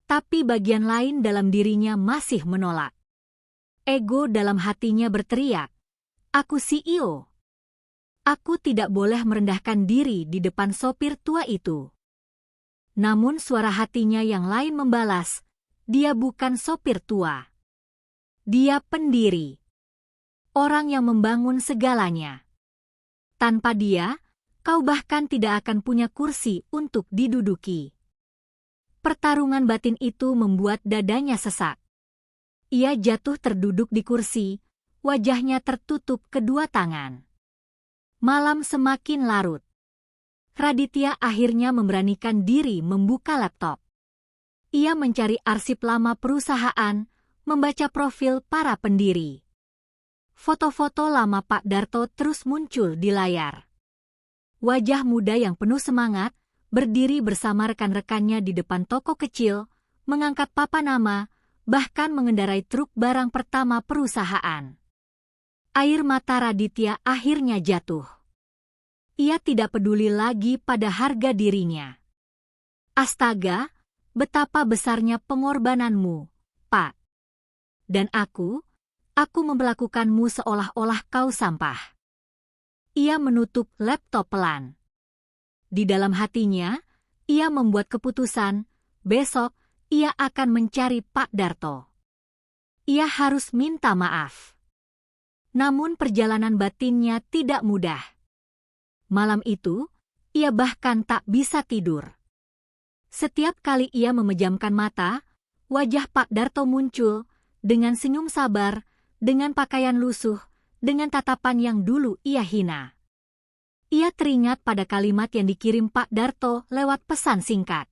Tapi bagian lain dalam dirinya masih menolak. Ego dalam hatinya berteriak, "Aku CEO. Aku tidak boleh merendahkan diri di depan sopir tua itu." Namun suara hatinya yang lain membalas, "Dia bukan sopir tua. Dia pendiri. Orang yang membangun segalanya. Tanpa dia, kau bahkan tidak akan punya kursi untuk diduduki." Pertarungan batin itu membuat dadanya sesak. Ia jatuh terduduk di kursi, wajahnya tertutup kedua tangan. Malam semakin larut. Raditya akhirnya memberanikan diri membuka laptop. Ia mencari arsip lama perusahaan, membaca profil para pendiri. Foto-foto lama Pak Darto terus muncul di layar. Wajah muda yang penuh semangat, berdiri bersama rekan-rekannya di depan toko kecil, mengangkat papan nama, bahkan mengendarai truk barang pertama perusahaan. Air mata Raditya akhirnya jatuh. Ia tidak peduli lagi pada harga dirinya. "Astaga, betapa besarnya pengorbananmu, Pak. Dan aku memperlakukanmu seolah-olah kau sampah." Ia menutup laptop pelan. Di dalam hatinya, ia membuat keputusan, besok ia akan mencari Pak Darto. Ia harus minta maaf. Namun perjalanan batinnya tidak mudah. Malam itu, ia bahkan tak bisa tidur. Setiap kali ia memejamkan mata, wajah Pak Darto muncul dengan senyum sabar, dengan pakaian lusuh, dengan tatapan yang dulu ia hina. ia teringat pada kalimat yang dikirim Pak Darto lewat pesan singkat.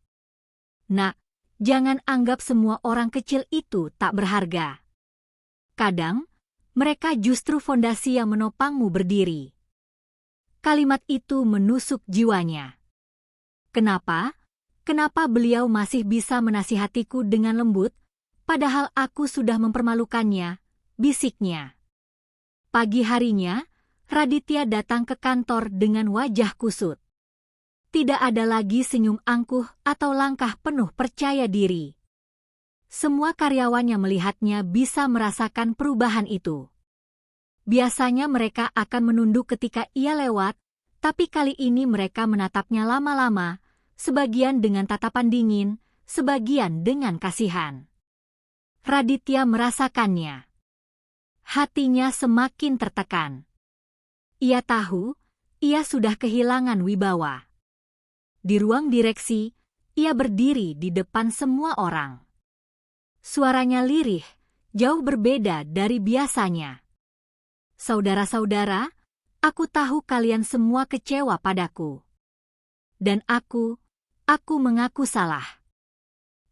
"Nak, jangan anggap semua orang kecil itu tak berharga. Kadang, mereka justru fondasi yang menopangmu berdiri." Kalimat itu menusuk jiwanya. Kenapa? Kenapa beliau masih bisa menasihatiku dengan lembut, padahal aku sudah mempermalukannya, bisiknya. Pagi harinya, Raditya datang ke kantor dengan wajah kusut. Tidak ada lagi senyum angkuh atau langkah penuh percaya diri. Semua karyawan yang melihatnya bisa merasakan perubahan itu. Biasanya mereka akan menunduk ketika ia lewat, tapi kali ini mereka menatapnya lama-lama, sebagian dengan tatapan dingin, sebagian dengan kasihan. Raditya merasakannya. Hatinya semakin tertekan. Ia tahu, ia sudah kehilangan wibawa. Di ruang direksi, ia berdiri di depan semua orang. Suaranya lirih, jauh berbeda dari biasanya. "Saudara-saudara, aku tahu kalian semua kecewa padaku. Dan aku mengaku salah.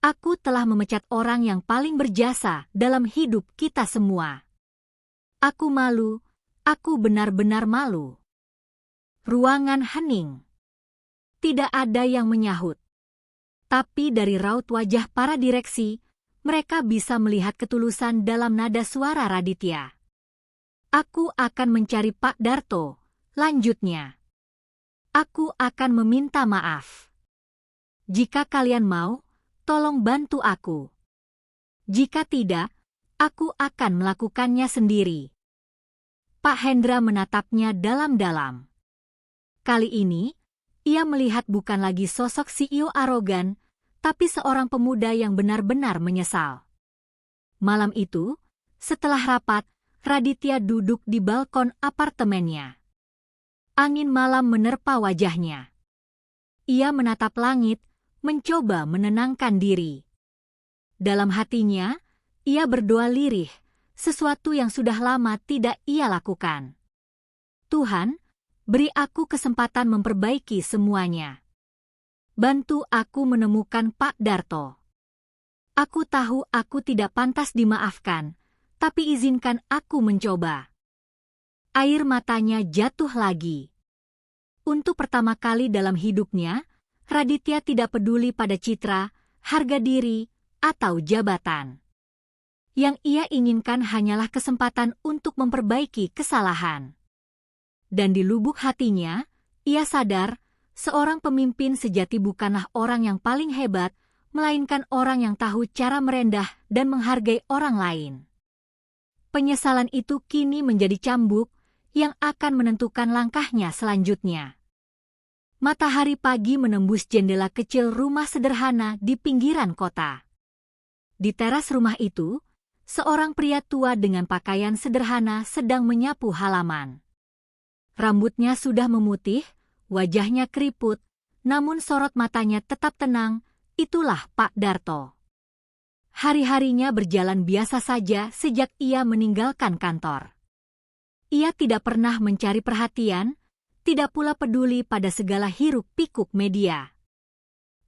Aku telah memecat orang yang paling berjasa dalam hidup kita semua. Aku malu, aku benar-benar malu." Ruangan hening. Tidak ada yang menyahut. Tapi dari raut wajah para direksi, mereka bisa melihat ketulusan dalam nada suara Raditya. "Aku akan mencari Pak Darto," lanjutnya. "Aku akan meminta maaf. Jika kalian mau, tolong bantu aku. Jika tidak, aku akan melakukannya sendiri." Pak Hendra menatapnya dalam-dalam. Kali ini, ia melihat bukan lagi sosok CEO arogan, tapi seorang pemuda yang benar-benar menyesal. Malam itu, setelah rapat, Raditya duduk di balkon apartemennya. Angin malam menerpa wajahnya. Ia menatap langit, mencoba menenangkan diri. Dalam hatinya, ia berdoa lirih, sesuatu yang sudah lama tidak ia lakukan. "Tuhan, beri aku kesempatan memperbaiki semuanya. Bantu aku menemukan Pak Darto. Aku tahu aku tidak pantas dimaafkan, tapi izinkan aku mencoba." Air matanya jatuh lagi. Untuk pertama kali dalam hidupnya, Raditya tidak peduli pada citra, harga diri, atau jabatan. Yang ia inginkan hanyalah kesempatan untuk memperbaiki kesalahan. Dan di lubuk hatinya, ia sadar, seorang pemimpin sejati bukanlah orang yang paling hebat, melainkan orang yang tahu cara merendah dan menghargai orang lain. Penyesalan itu kini menjadi cambuk yang akan menentukan langkahnya selanjutnya. Matahari pagi menembus jendela kecil rumah sederhana di pinggiran kota. Di teras rumah itu, seorang pria tua dengan pakaian sederhana sedang menyapu halaman. Rambutnya sudah memutih, wajahnya keriput, namun sorot matanya tetap tenang. Itulah Pak Darto. Hari-harinya berjalan biasa saja sejak ia meninggalkan kantor. Ia tidak pernah mencari perhatian, tidak pula peduli pada segala hiruk-pikuk media.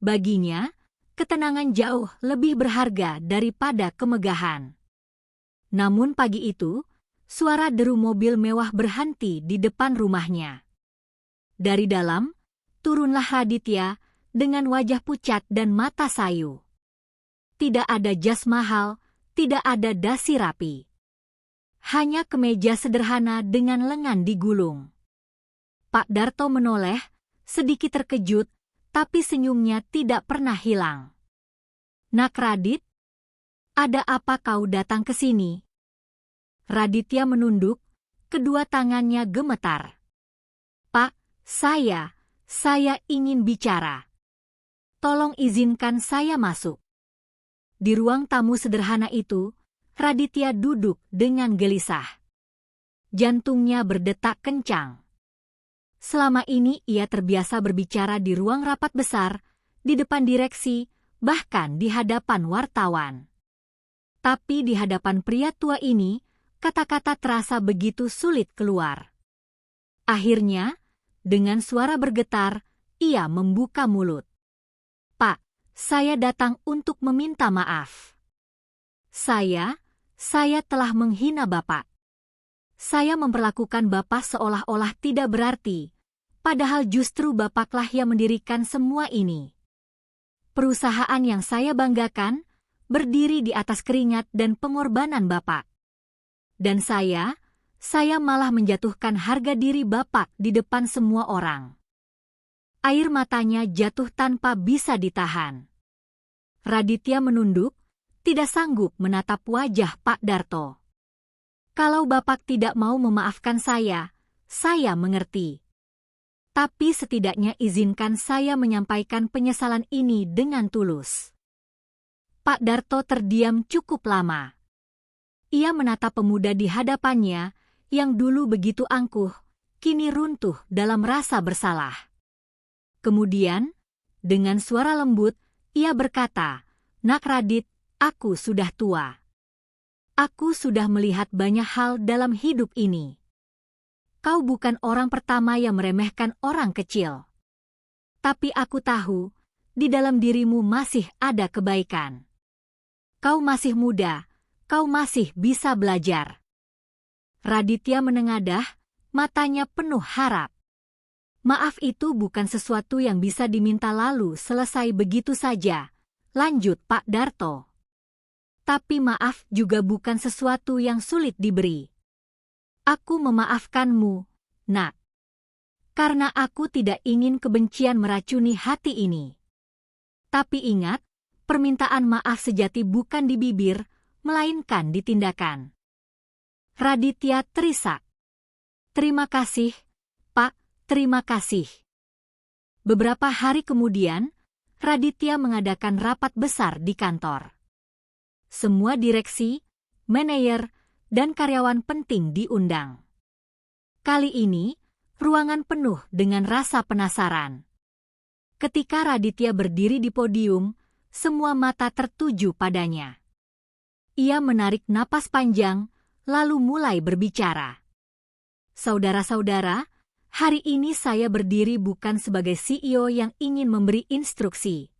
Baginya, ketenangan jauh lebih berharga daripada kemegahan. Namun pagi itu, suara deru mobil mewah berhenti di depan rumahnya. Dari dalam, turunlah Raditya dengan wajah pucat dan mata sayu. Tidak ada jas mahal, tidak ada dasi rapi. Hanya kemeja sederhana dengan lengan digulung. Pak Darto menoleh, sedikit terkejut, tapi senyumnya tidak pernah hilang. "Nak Radit, ada apa kau datang ke sini?" Raditya menunduk, kedua tangannya gemetar. "Pak, saya ingin bicara. Tolong izinkan saya masuk." Di ruang tamu sederhana itu, Raditya duduk dengan gelisah. Jantungnya berdetak kencang. Selama ini ia terbiasa berbicara di ruang rapat besar, di depan direksi, bahkan di hadapan wartawan. Tapi di hadapan pria tua ini, kata-kata terasa begitu sulit keluar. Akhirnya, Dengan suara bergetar, ia membuka mulut. "Pak, saya datang untuk meminta maaf. Saya telah menghina Bapak. Saya memperlakukan Bapak seolah-olah tidak berarti, padahal justru Bapaklah yang mendirikan semua ini. Perusahaan yang saya banggakan berdiri di atas keringat dan pengorbanan Bapak. Dan saya malah menjatuhkan harga diri Bapak di depan semua orang." Air matanya jatuh tanpa bisa ditahan. Raditya menunduk, tidak sanggup menatap wajah Pak Darto. "Kalau Bapak tidak mau memaafkan saya mengerti. Tapi setidaknya izinkan saya menyampaikan penyesalan ini dengan tulus." Pak Darto terdiam cukup lama. Ia menatap pemuda di hadapannya yang dulu begitu angkuh, kini runtuh dalam rasa bersalah. Kemudian, dengan suara lembut, ia berkata, "Nak Radit, aku sudah tua. Aku sudah melihat banyak hal dalam hidup ini. Kau bukan orang pertama yang meremehkan orang kecil. Tapi aku tahu, di dalam dirimu masih ada kebaikan. Kau masih muda, kau masih bisa belajar." Raditya menengadah, matanya penuh harap. "Maaf itu bukan sesuatu yang bisa diminta lalu selesai begitu saja," lanjut Pak Darto. "Tapi maaf juga bukan sesuatu yang sulit diberi. Aku memaafkanmu, Nak. Karena aku tidak ingin kebencian meracuni hati ini. Tapi ingat, permintaan maaf sejati bukan di bibir, melainkan di tindakan." Raditya terisak. "Terima kasih, Pak, terima kasih." Beberapa hari kemudian, Raditya mengadakan rapat besar di kantor. Semua direksi, manajer, dan karyawan penting diundang. Kali ini, ruangan penuh dengan rasa penasaran. Ketika Raditya berdiri di podium, semua mata tertuju padanya. Ia menarik napas panjang, lalu mulai berbicara. "Saudara-saudara, hari ini saya berdiri bukan sebagai CEO yang ingin memberi instruksi,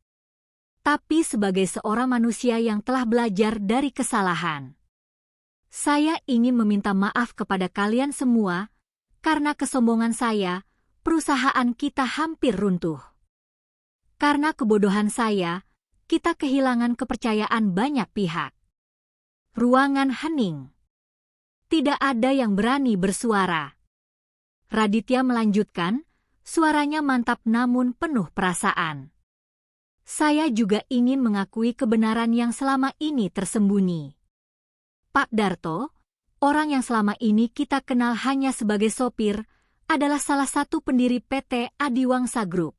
tapi sebagai seorang manusia yang telah belajar dari kesalahan. Saya ingin meminta maaf kepada kalian semua, karena kesombongan saya, perusahaan kita hampir runtuh. Karena kebodohan saya, kita kehilangan kepercayaan banyak pihak." Ruangan hening. Tidak ada yang berani bersuara. Raditya melanjutkan, suaranya mantap namun penuh perasaan. "Saya juga ingin mengakui kebenaran yang selama ini tersembunyi. Pak Darto, orang yang selama ini kita kenal hanya sebagai sopir, adalah salah satu pendiri PT Adiwangsa Group.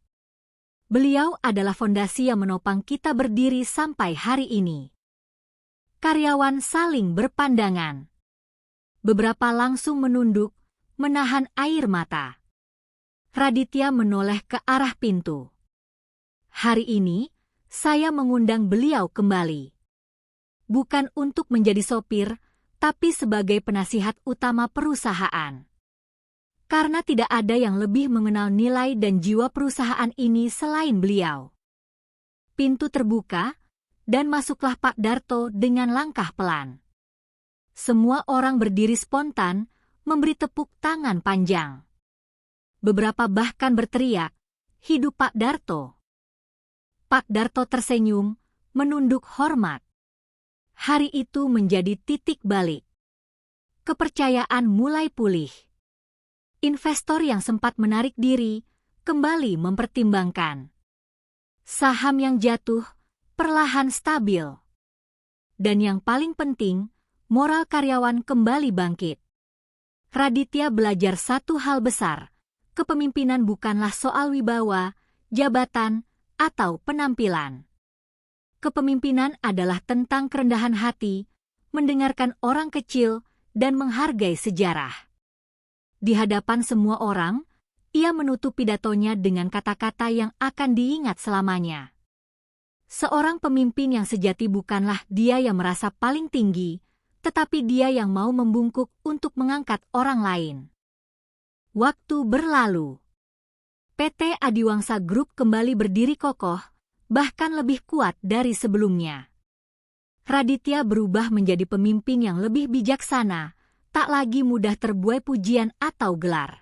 Beliau adalah fondasi yang menopang kita berdiri sampai hari ini." Karyawan saling berpandangan. Beberapa langsung menunduk, menahan air mata. Raditya menoleh ke arah pintu. "Hari ini, saya mengundang beliau kembali. Bukan untuk menjadi sopir, tapi sebagai penasihat utama perusahaan. Karena tidak ada yang lebih mengenal nilai dan jiwa perusahaan ini selain beliau." Pintu terbuka, dan masuklah Pak Darto dengan langkah pelan. Semua orang berdiri spontan, memberi tepuk tangan panjang. Beberapa bahkan berteriak, "Hidup Pak Darto!" Pak Darto tersenyum, menunduk hormat. Hari itu menjadi titik balik. Kepercayaan mulai pulih. Investor yang sempat menarik diri, kembali mempertimbangkan. Saham yang jatuh, perlahan stabil. Dan yang paling penting, moral karyawan kembali bangkit. Raditya belajar satu hal besar, kepemimpinan bukanlah soal wibawa, jabatan, atau penampilan. Kepemimpinan adalah tentang kerendahan hati, mendengarkan orang kecil, dan menghargai sejarah. Di hadapan semua orang, ia menutup pidatonya dengan kata-kata yang akan diingat selamanya. Seorang pemimpin yang sejati bukanlah dia yang merasa paling tinggi, tetapi dia yang mau membungkuk untuk mengangkat orang lain. Waktu berlalu. PT Adiwangsa Group kembali berdiri kokoh, bahkan lebih kuat dari sebelumnya. Raditya berubah menjadi pemimpin yang lebih bijaksana, tak lagi mudah terbuai pujian atau gelar.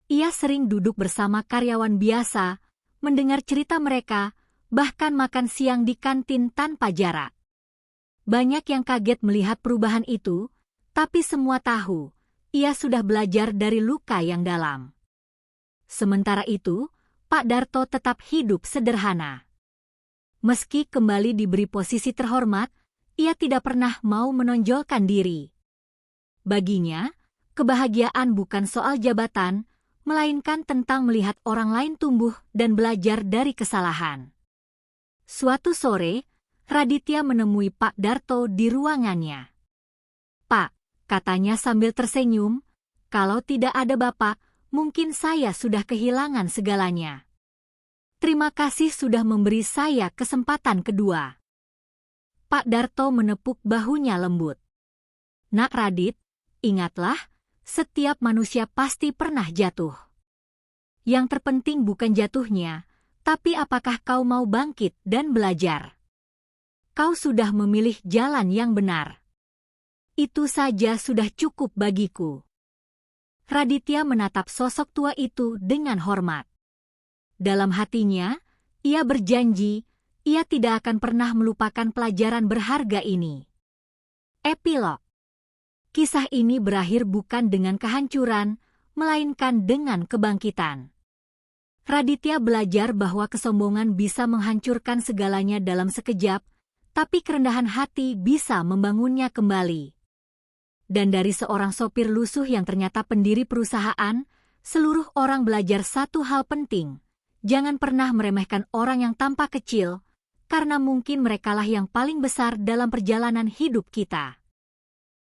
Ia sering duduk bersama karyawan biasa, mendengar cerita mereka, bahkan makan siang di kantin tanpa jarak. Banyak yang kaget melihat perubahan itu, tapi semua tahu, ia sudah belajar dari luka yang dalam. Sementara itu, Pak Darto tetap hidup sederhana. Meski kembali diberi posisi terhormat, ia tidak pernah mau menonjolkan diri. Baginya, kebahagiaan bukan soal jabatan, melainkan tentang melihat orang lain tumbuh dan belajar dari kesalahan. Suatu sore, Raditya menemui Pak Darto di ruangannya. "Pak," katanya sambil tersenyum, "kalau tidak ada Bapak, mungkin saya sudah kehilangan segalanya. Terima kasih sudah memberi saya kesempatan kedua." Pak Darto menepuk bahunya lembut. "Nak Radit, ingatlah, setiap manusia pasti pernah jatuh. Yang terpenting bukan jatuhnya, tapi apakah kau mau bangkit dan belajar. Kau sudah memilih jalan yang benar. Itu saja sudah cukup bagiku." Raditya menatap sosok tua itu dengan hormat. Dalam hatinya, ia berjanji, ia tidak akan pernah melupakan pelajaran berharga ini. Epilog. Kisah ini berakhir bukan dengan kehancuran, melainkan dengan kebangkitan. Raditya belajar bahwa kesombongan bisa menghancurkan segalanya dalam sekejap, tapi kerendahan hati bisa membangunnya kembali. Dan dari seorang sopir lusuh yang ternyata pendiri perusahaan, seluruh orang belajar satu hal penting. Jangan pernah meremehkan orang yang tampak kecil, karena mungkin merekalah yang paling besar dalam perjalanan hidup kita.